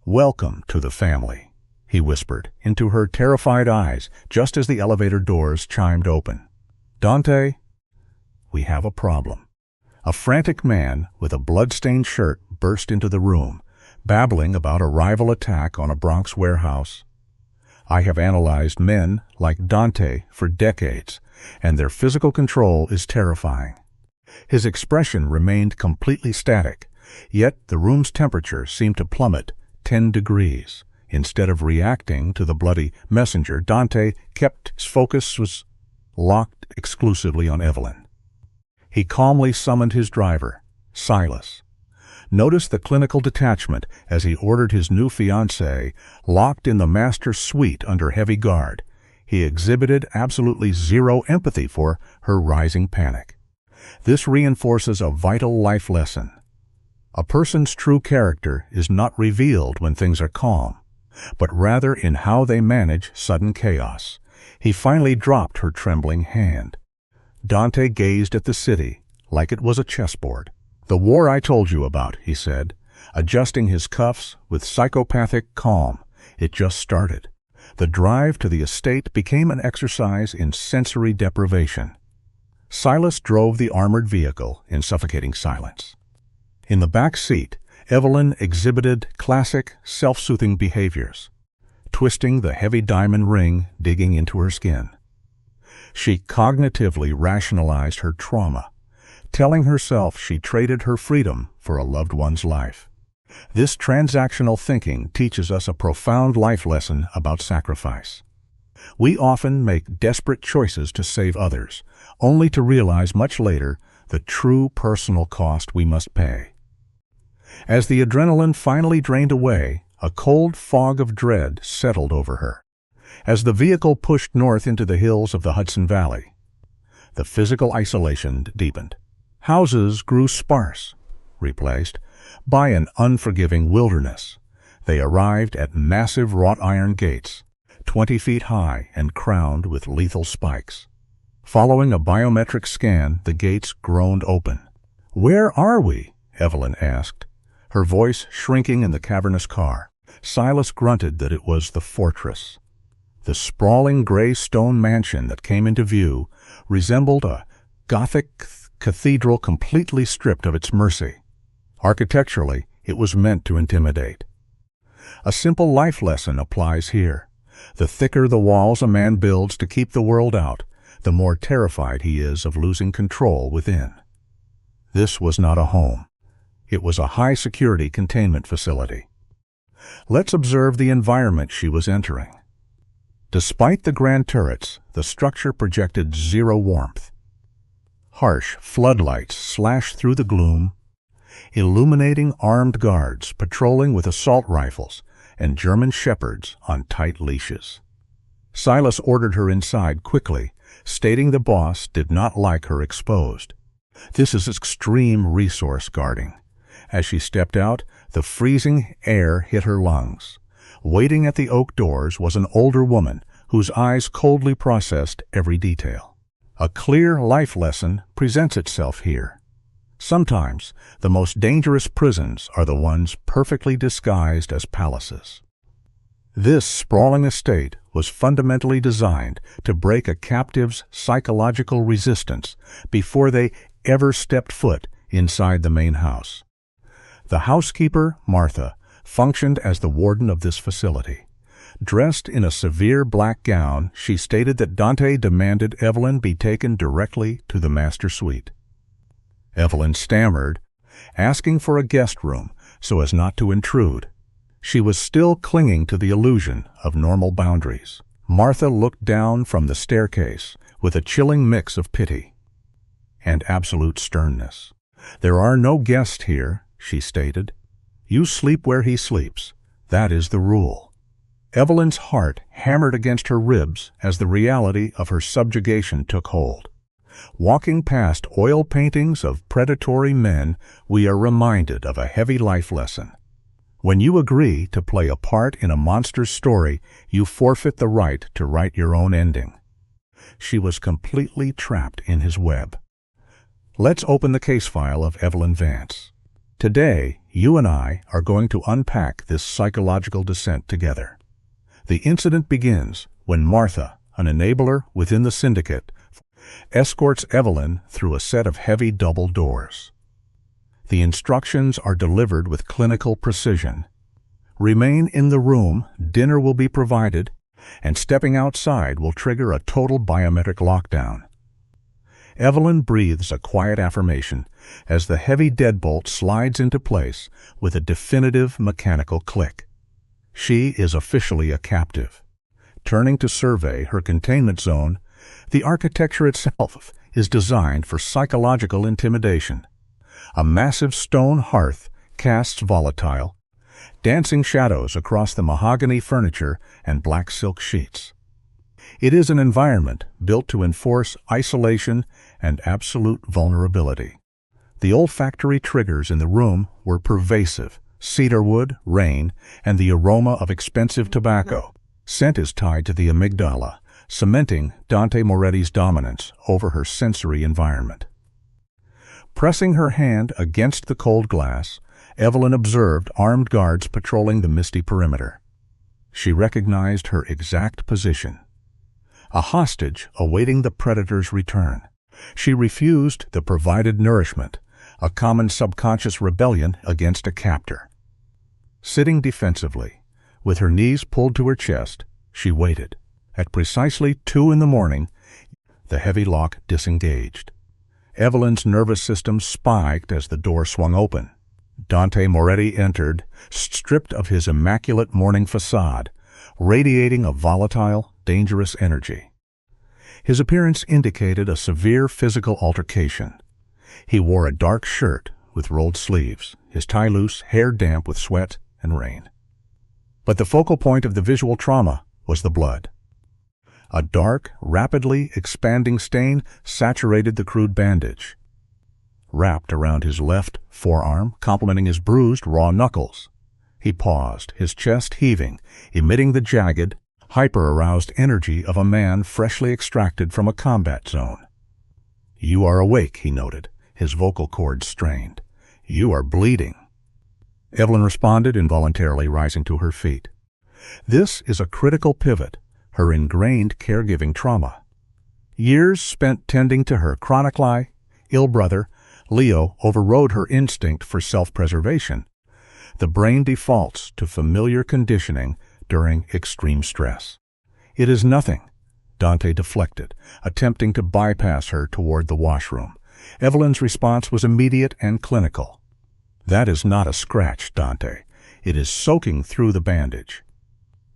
Welcome to the family, he whispered into her terrified eyes just as the elevator doors chimed open. Dante, we have a problem. A frantic man with a blood-stained shirt burst into the room, babbling about a rival attack on a Bronx warehouse. I have analyzed men like Dante for decades, and their physical control is terrifying. His expression remained completely static, yet the room's temperature seemed to plummet 10 degrees. Instead of reacting to the bloody messenger, Dante kept his focus was locked exclusively on Evelyn. He calmly summoned his driver, Silas. Notice the clinical detachment as he ordered his new fiancée locked in the master suite under heavy guard. He exhibited absolutely zero empathy for her rising panic. This reinforces a vital life lesson. A person's true character is not revealed when things are calm, but rather in how they manage sudden chaos. He finally dropped her trembling hand. Dante gazed at the city like it was a chessboard. The war I told you about, he said, adjusting his cuffs with psychopathic calm. It just started. The drive to the estate became an exercise in sensory deprivation. Silas drove the armored vehicle in suffocating silence. In the back seat, Evelyn exhibited classic self-soothing behaviors, twisting the heavy diamond ring digging into her skin. She cognitively rationalized her trauma, telling herself she traded her freedom for a loved one's life. This transactional thinking teaches us a profound life lesson about sacrifice. We often make desperate choices to save others, only to realize much later the true personal cost we must pay. As the adrenaline finally drained away, a cold fog of dread settled over her. As the vehicle pushed north into the hills of the Hudson Valley, the physical isolation deepened. Houses grew sparse, replaced by an unforgiving wilderness. They arrived at massive wrought iron gates, 20 feet high and crowned with lethal spikes. Following a biometric scan, the gates groaned open. "Where are we?" Evelyn asked, her voice shrinking in the cavernous car. Silas grunted that it was the fortress. The sprawling gray stone mansion that came into view resembled a Gothic cathedral completely stripped of its mercy. Architecturally, it was meant to intimidate. A simple life lesson applies here. The thicker the walls a man builds to keep the world out, the more terrified he is of losing control within. This was not a home. It was a high-security containment facility. Let's observe the environment she was entering. Despite the grand turrets, the structure projected zero warmth. Harsh floodlights slashed through the gloom, illuminating armed guards patrolling with assault rifles and German shepherds on tight leashes. Silas ordered her inside quickly, stating the boss did not like her exposed. This is extreme resource guarding. As she stepped out, the freezing air hit her lungs. Waiting at the oak doors was an older woman whose eyes coldly processed every detail. A clear life lesson presents itself here. Sometimes the most dangerous prisons are the ones perfectly disguised as palaces. This sprawling estate was fundamentally designed to break a captive's psychological resistance before they ever stepped foot inside the main house. The housekeeper, Martha, functioned as the warden of this facility. Dressed in a severe black gown, she stated that Dante demanded Evelyn be taken directly to the master suite. Evelyn stammered, asking for a guest room so as not to intrude. She was still clinging to the illusion of normal boundaries. Martha looked down from the staircase with a chilling mix of pity and absolute sternness. "There are no guests here," she stated. "You sleep where he sleeps. That is the rule." Evelyn's heart hammered against her ribs as the reality of her subjugation took hold. Walking past oil paintings of predatory men, we are reminded of a heavy life lesson. When you agree to play a part in a monster's story, you forfeit the right to write your own ending. She was completely trapped in his web. Let's open the case file of Evelyn Vance. Today, you and I are going to unpack this psychological descent together. The incident begins when Martha, an enabler within the syndicate, escorts Evelyn through a set of heavy double doors. The instructions are delivered with clinical precision. Remain in the room, dinner will be provided, and stepping outside will trigger a total biometric lockdown. Evelyn breathes a quiet affirmation as the heavy deadbolt slides into place with a definitive mechanical click. She is officially a captive. Turning to survey her containment zone, the architecture itself is designed for psychological intimidation. A massive stone hearth casts volatile, dancing shadows across the mahogany furniture and black silk sheets. It is an environment built to enforce isolation and absolute vulnerability. The olfactory triggers in the room were pervasive: cedarwood, rain, and the aroma of expensive tobacco. Scent is tied to the amygdala, cementing Dante Moretti's dominance over her sensory environment. Pressing her hand against the cold glass, Evelyn observed armed guards patrolling the misty perimeter. She recognized her exact position: a hostage awaiting the predator's return. She refused the provided nourishment, a common subconscious rebellion against a captor. Sitting defensively, with her knees pulled to her chest, she waited. At precisely 2 a.m, the heavy lock disengaged. Evelyn's nervous system spiked as the door swung open. Dante Moretti entered, stripped of his immaculate morning facade, radiating a volatile, dangerous energy. His appearance indicated a severe physical altercation. He wore a dark shirt with rolled sleeves, his tie loose, hair damp with sweat and rain. But the focal point of the visual trauma was the blood. A dark, rapidly expanding stain saturated the crude bandage, wrapped around his left forearm, complementing his bruised, raw knuckles. He paused, his chest heaving, emitting the jagged, hyper-aroused energy of a man freshly extracted from a combat zone. "You are awake," he noted, his vocal cords strained. "You are bleeding." Evelyn responded, involuntarily rising to her feet. This is a critical pivot, her ingrained caregiving trauma. Years spent tending to her chronically ill brother, Leo, overrode her instinct for self-preservation. The brain defaults to familiar conditioning during extreme stress. "It is nothing," Dante deflected, attempting to bypass her toward the washroom. Evelyn's response was immediate and clinical. "That is not a scratch, Dante. It is soaking through the bandage."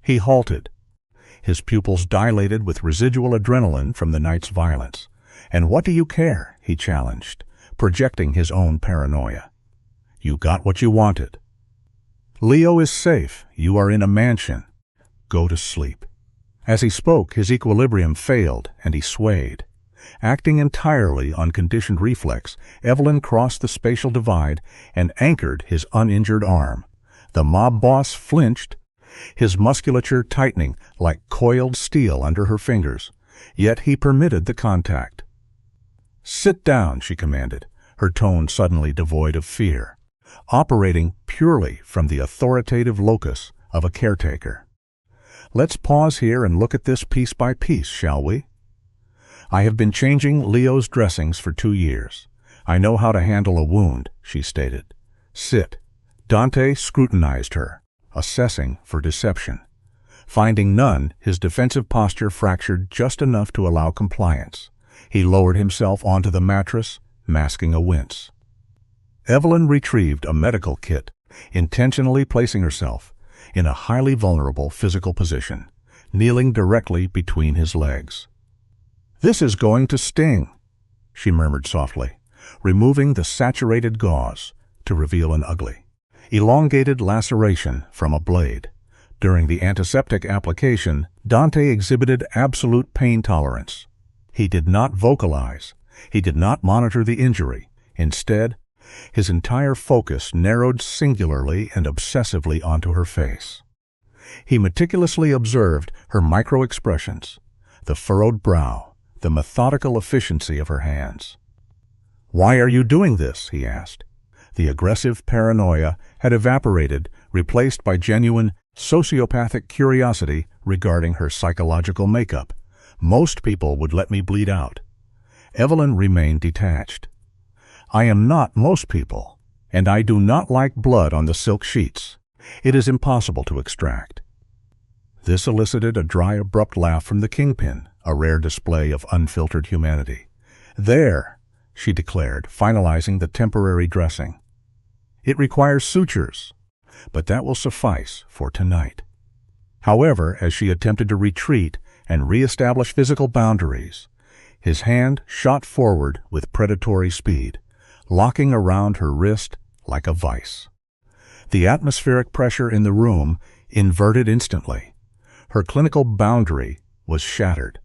He halted, his pupils dilated with residual adrenaline from the night's violence. "And what do you care?" he challenged, projecting his own paranoia. "You got what you wanted. Leo is safe. You are in a mansion. Go to sleep." As he spoke, his equilibrium failed, and he swayed. Acting entirely on conditioned reflex, Evelyn crossed the spatial divide and anchored his uninjured arm. The mob boss flinched, his musculature tightening like coiled steel under her fingers, yet he permitted the contact. "Sit down," she commanded, her tone suddenly devoid of fear, operating purely from the authoritative locus of a caretaker. "Let's pause here and look at this piece by piece, shall we? I have been changing Leo's dressings for 2 years. I know how to handle a wound," she stated. "Sit." Dante scrutinized her, assessing for deception. Finding none, his defensive posture fractured just enough to allow compliance. He lowered himself onto the mattress, masking a wince. Evelyn retrieved a medical kit, intentionally placing herself in a highly vulnerable physical position, kneeling directly between his legs. "This is going to sting," she murmured softly, removing the saturated gauze to reveal an ugly, elongated laceration from a blade. During the antiseptic application, Dante exhibited absolute pain tolerance. He did not vocalize. He did not monitor the injury. Instead, his entire focus narrowed singularly and obsessively onto her face. He meticulously observed her micro-expressions, the furrowed brow, the methodical efficiency of her hands. "Why are you doing this?" he asked. The aggressive paranoia had evaporated, replaced by genuine, sociopathic curiosity regarding her psychological makeup. "Most people would let me bleed out." Evelyn remained detached. "I am not most people, and I do not like blood on the silk sheets. It is impossible to extract." This elicited a dry, abrupt laugh from the kingpin, a rare display of unfiltered humanity. "There," she declared, finalizing the temporary dressing. "It requires sutures, but that will suffice for tonight." However, as she attempted to retreat and reestablish physical boundaries, his hand shot forward with predatory speed, locking around her wrist like a vice. The atmospheric pressure in the room inverted instantly. Her clinical boundary was shattered,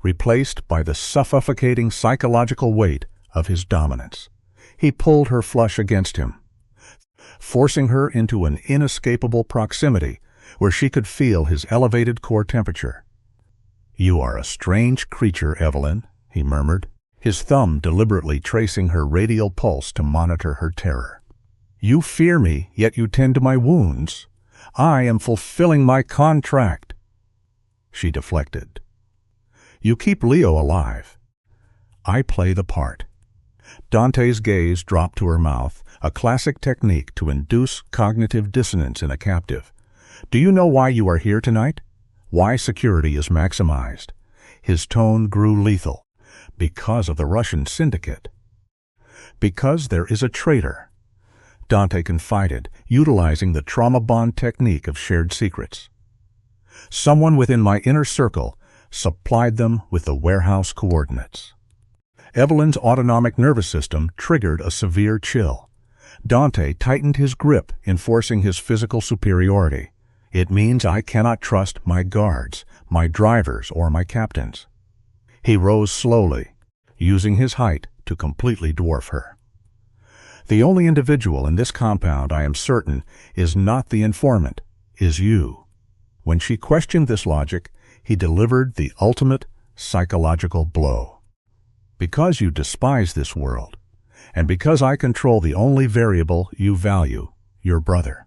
replaced by the suffocating psychological weight of his dominance. He pulled her flush against him, forcing her into an inescapable proximity where she could feel his elevated core temperature. "You are a strange creature, Evelyn," he murmured, his thumb deliberately tracing her radial pulse to monitor her terror. "You fear me, yet you tend to my wounds. I am fulfilling my contract." She deflected. "You keep Leo alive. I play the part." Dante's gaze dropped to her mouth, a classic technique to induce cognitive dissonance in a captive. "Do you know why you are here tonight? Why security is maximized?" His tone grew lethal. "Because of the Russian syndicate." "Because there is a traitor," Dante confided, utilizing the trauma bond technique of shared secrets. "Someone within my inner circle supplied them with the warehouse coordinates." Evelyn's autonomic nervous system triggered a severe chill. Dante tightened his grip, enforcing his physical superiority. "It means I cannot trust my guards, my drivers, or my captains." He rose slowly, using his height to completely dwarf her. "The only individual in this compound I am certain is not the informant, is you." When she questioned this logic, he delivered the ultimate psychological blow. Because you despise this world, and because I control the only variable you value, your brother.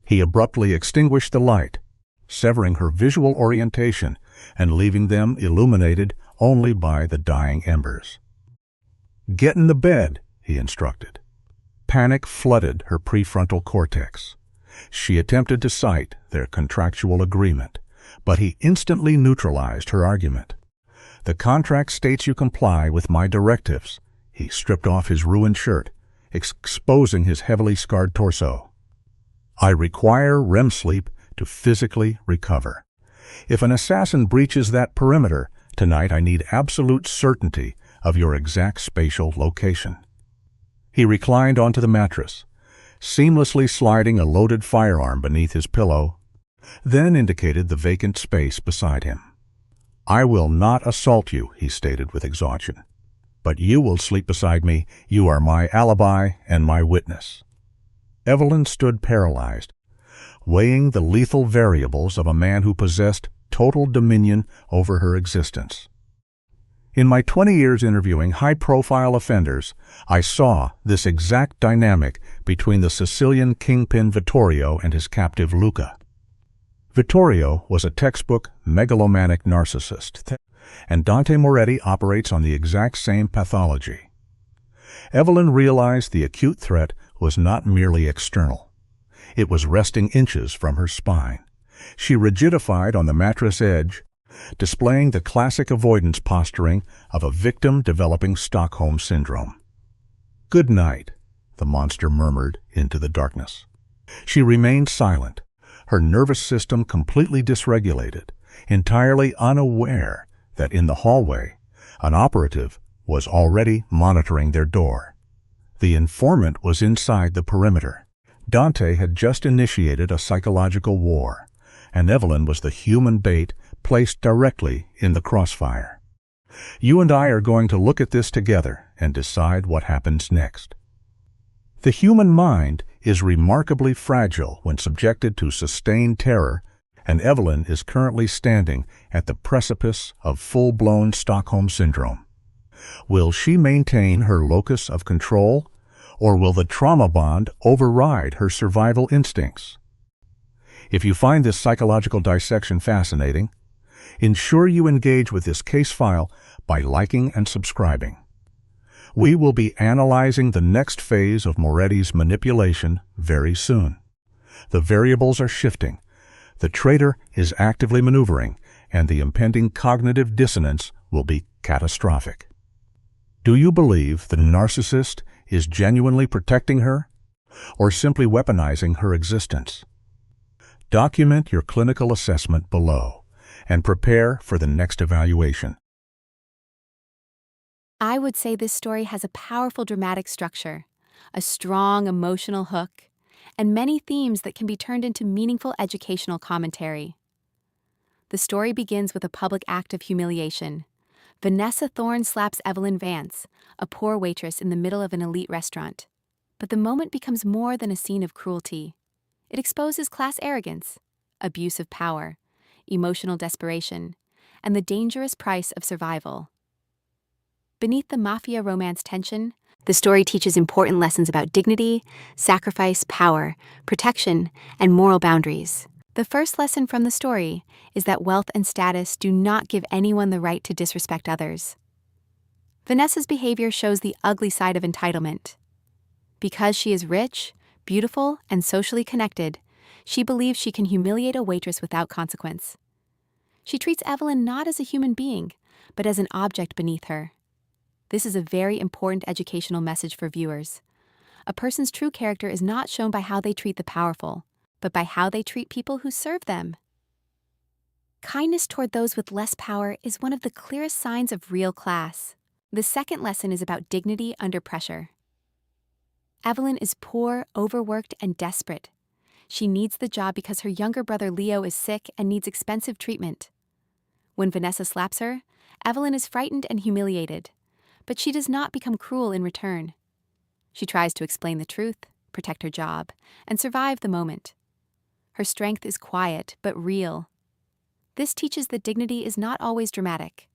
He abruptly extinguished the light, severing her visual orientation and leaving them illuminated only by the dying embers. "Get in the bed," he instructed. Panic flooded her prefrontal cortex. She attempted to cite their contractual agreement, but he instantly neutralized her argument. "The contract states you comply with my directives." He stripped off his ruined shirt, exposing his heavily scarred torso. "I require REM sleep to physically recover. If an assassin breaches that perimeter, tonight I need absolute certainty of your exact spatial location." He reclined onto the mattress, seamlessly sliding a loaded firearm beneath his pillow, then indicated the vacant space beside him. "I will not assault you," he stated with exhaustion. "But you will sleep beside me. You are my alibi and my witness." Evelyn stood paralyzed, weighing the lethal variables of a man who possessed total dominion over her existence. In my 20 years interviewing high-profile offenders, I saw this exact dynamic between the Sicilian kingpin Vittorio and his captive Luca. Vittorio was a textbook megalomaniac narcissist, and Dante Moretti operates on the exact same pathology. Evelyn realized the acute threat was not merely external. It was resting inches from her spine. She rigidified on the mattress edge, displaying the classic avoidance posturing of a victim developing Stockholm Syndrome. "Good night," the monster murmured into the darkness. She remained silent, her nervous system completely dysregulated, entirely unaware that in the hallway, an operative was already monitoring their door. The informant was inside the perimeter. Dante had just initiated a psychological war, and Evelyn was the human bait placed directly in the crossfire. You and I are going to look at this together and decide what happens next. The human mind is remarkably fragile when subjected to sustained terror, and Evelyn is currently standing at the precipice of full-blown Stockholm Syndrome. Will she maintain her locus of control, or will the trauma bond override her survival instincts? If you find this psychological dissection fascinating, ensure you engage with this case file by liking and subscribing. We will be analyzing the next phase of Moretti's manipulation very soon. The variables are shifting, the traitor is actively maneuvering, and the impending cognitive dissonance will be catastrophic. Do you believe the narcissist is genuinely protecting her, or simply weaponizing her existence? Document your clinical assessment below, and prepare for the next evaluation. I would say this story has a powerful dramatic structure, a strong emotional hook, and many themes that can be turned into meaningful educational commentary. The story begins with a public act of humiliation. Vanessa Thorne slaps Evelyn Vance, a poor waitress in the middle of an elite restaurant. But the moment becomes more than a scene of cruelty. It exposes class arrogance, abuse of power, emotional desperation, and the dangerous price of survival. Beneath the Mafia romance tension, the story teaches important lessons about dignity, sacrifice, power, protection, and moral boundaries. The first lesson from the story is that wealth and status do not give anyone the right to disrespect others. Vanessa's behavior shows the ugly side of entitlement. Because she is rich, beautiful, and socially connected, she believes she can humiliate a waitress without consequence. She treats Evelyn not as a human being, but as an object beneath her. This is a very important educational message for viewers. A person's true character is not shown by how they treat the powerful, but by how they treat people who serve them. Kindness toward those with less power is one of the clearest signs of real class. The second lesson is about dignity under pressure. Evelyn is poor, overworked, and desperate. She needs the job because her younger brother Leo is sick and needs expensive treatment. When Vanessa slaps her, Evelyn is frightened and humiliated, but she does not become cruel in return. She tries to explain the truth, protect her job, and survive the moment. Her strength is quiet but real. This teaches that dignity is not always dramatic.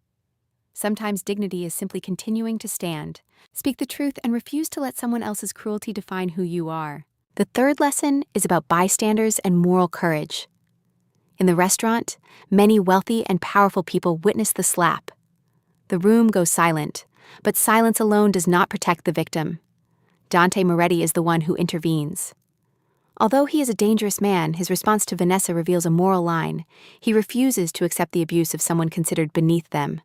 Sometimes dignity is simply continuing to stand, speak the truth, and refuse to let someone else's cruelty define who you are. The third lesson is about bystanders and moral courage. In the restaurant, many wealthy and powerful people witness the slap. The room goes silent, but silence alone does not protect the victim. Dante Moretti is the one who intervenes. Although he is a dangerous man, his response to Vanessa reveals a moral line. He refuses to accept the abuse of someone considered beneath them.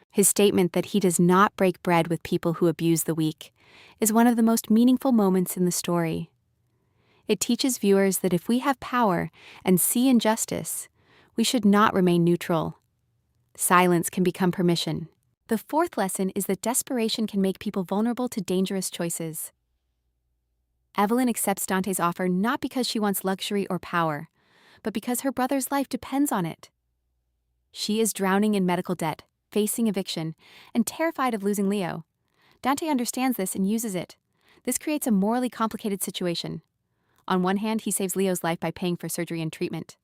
His statement that he does not break bread with people who abuse the weak is one of the most meaningful moments in the story. It teaches viewers that if we have power and see injustice, we should not remain neutral. Silence can become permission. The fourth lesson is that desperation can make people vulnerable to dangerous choices. Evelyn accepts Dante's offer not because she wants luxury or power, but because her brother's life depends on it. She is drowning in medical debt, facing eviction, and terrified of losing Leo. Dante understands this and uses it. This creates a morally complicated situation. On one hand, he saves Leo's life by paying for surgery and treatment.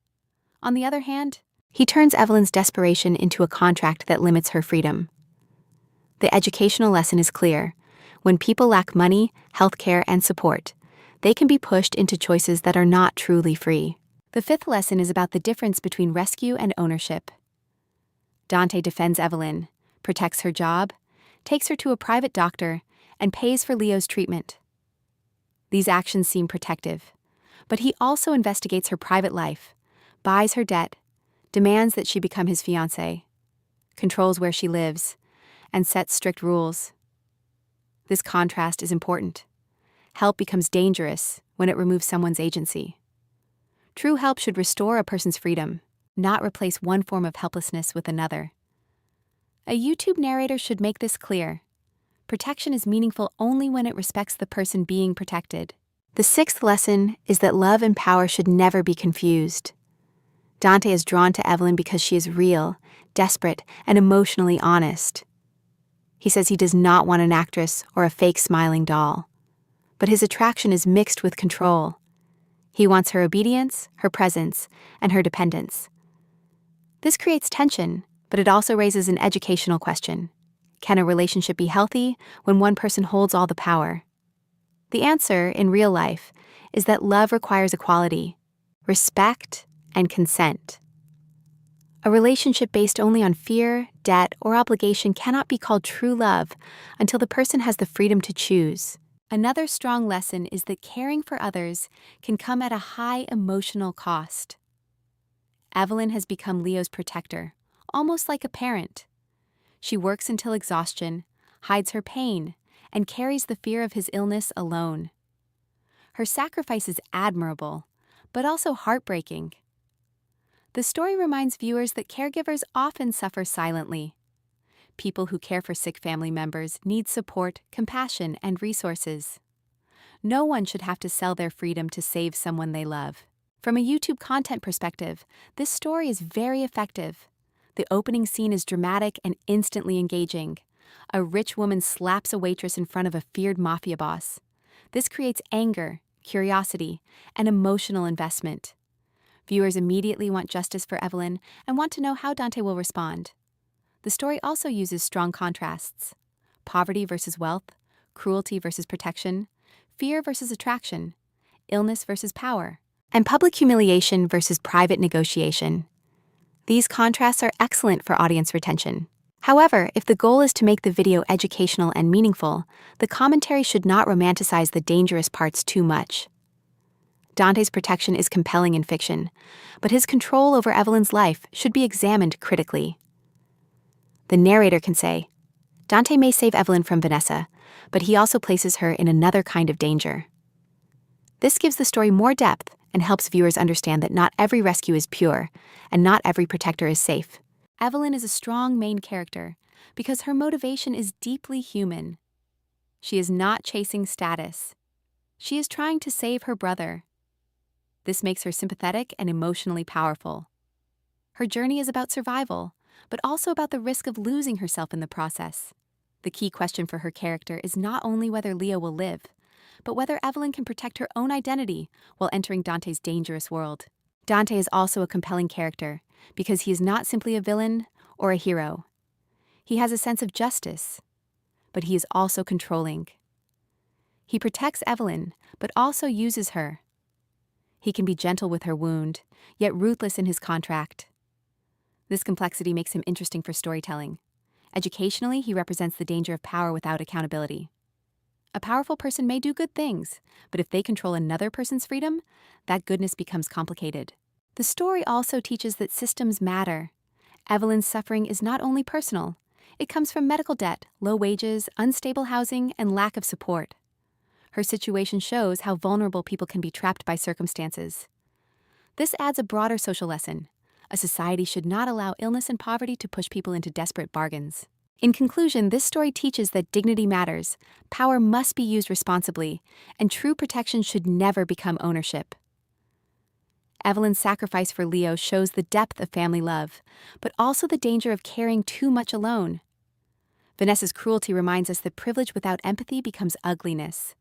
On the other hand, he turns Evelyn's desperation into a contract that limits her freedom. The educational lesson is clear. When people lack money, healthcare, and support, they can be pushed into choices that are not truly free. The fifth lesson is about the difference between rescue and ownership. Dante defends Evelyn, protects her job, takes her to a private doctor, and pays for Leo's treatment. These actions seem protective, but he also investigates her private life, buys her debt, demands that she become his fiancée, controls where she lives, and sets strict rules. This contrast is important. Help becomes dangerous when it removes someone's agency. True help should restore a person's freedom, not replace one form of helplessness with another. A YouTube narrator should make this clear. Protection is meaningful only when it respects the person being protected. The sixth lesson is that love and power should never be confused. Dante is drawn to Evelyn because she is real, desperate, and emotionally honest. He says he does not want an actress or a fake smiling doll, but his attraction is mixed with control. He wants her obedience, her presence, and her dependence. This creates tension, but it also raises an educational question. Can a relationship be healthy when one person holds all the power? The answer, in real life, is that love requires equality, respect, and consent. A relationship based only on fear, debt, or obligation cannot be called true love until the person has the freedom to choose. Another strong lesson is that caring for others can come at a high emotional cost. Evelyn has become Leo's protector, almost like a parent. She works until exhaustion, hides her pain, and carries the fear of his illness alone. Her sacrifice is admirable, but also heartbreaking. The story reminds viewers that caregivers often suffer silently. People who care for sick family members need support, compassion, and resources. No one should have to sell their freedom to save someone they love. From a YouTube content perspective, this story is very effective. The opening scene is dramatic and instantly engaging. A rich woman slaps a waitress in front of a feared mafia boss. This creates anger, curiosity, and emotional investment. Viewers immediately want justice for Evelyn and want to know how Dante will respond. The story also uses strong contrasts: poverty versus wealth, cruelty versus protection, fear versus attraction, illness versus power, and public humiliation versus private negotiation. These contrasts are excellent for audience retention. However, if the goal is to make the video educational and meaningful, the commentary should not romanticize the dangerous parts too much. Dante's protection is compelling in fiction, but his control over Evelyn's life should be examined critically. The narrator can say, Dante may save Evelyn from Vanessa, but he also places her in another kind of danger. This gives the story more depth and helps viewers understand that not every rescue is pure, and not every protector is safe. Evelyn is a strong main character because her motivation is deeply human. She is not chasing status. She is trying to save her brother. This makes her sympathetic and emotionally powerful. Her journey is about survival, but also about the risk of losing herself in the process. The key question for her character is not only whether Leo will live, but whether Evelyn can protect her own identity while entering Dante's dangerous world. Dante is also a compelling character because he is not simply a villain or a hero. He has a sense of justice, but he is also controlling. He protects Evelyn, but also uses her. He can be gentle with her wound, yet ruthless in his contract. This complexity makes him interesting for storytelling. Educationally, he represents the danger of power without accountability. A powerful person may do good things, but if they control another person's freedom, that goodness becomes complicated. The story also teaches that systems matter. Evelyn's suffering is not only personal. It comes from medical debt, low wages, unstable housing, and lack of support. Her situation shows how vulnerable people can be trapped by circumstances. This adds a broader social lesson. A society should not allow illness and poverty to push people into desperate bargains. In conclusion, this story teaches that dignity matters, power must be used responsibly, and true protection should never become ownership. Evelyn's sacrifice for Leo shows the depth of family love, but also the danger of carrying too much alone. Vanessa's cruelty reminds us that privilege without empathy becomes ugliness.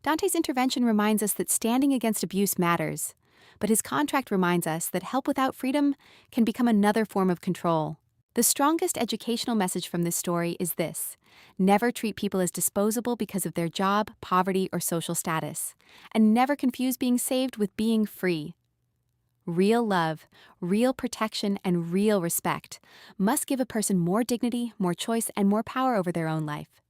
Dante's intervention reminds us that standing against abuse matters, but his contract reminds us that help without freedom can become another form of control. The strongest educational message from this story is this: never treat people as disposable because of their job, poverty, or social status, and never confuse being saved with being free. Real love, real protection, and real respect must give a person more dignity, more choice, and more power over their own life.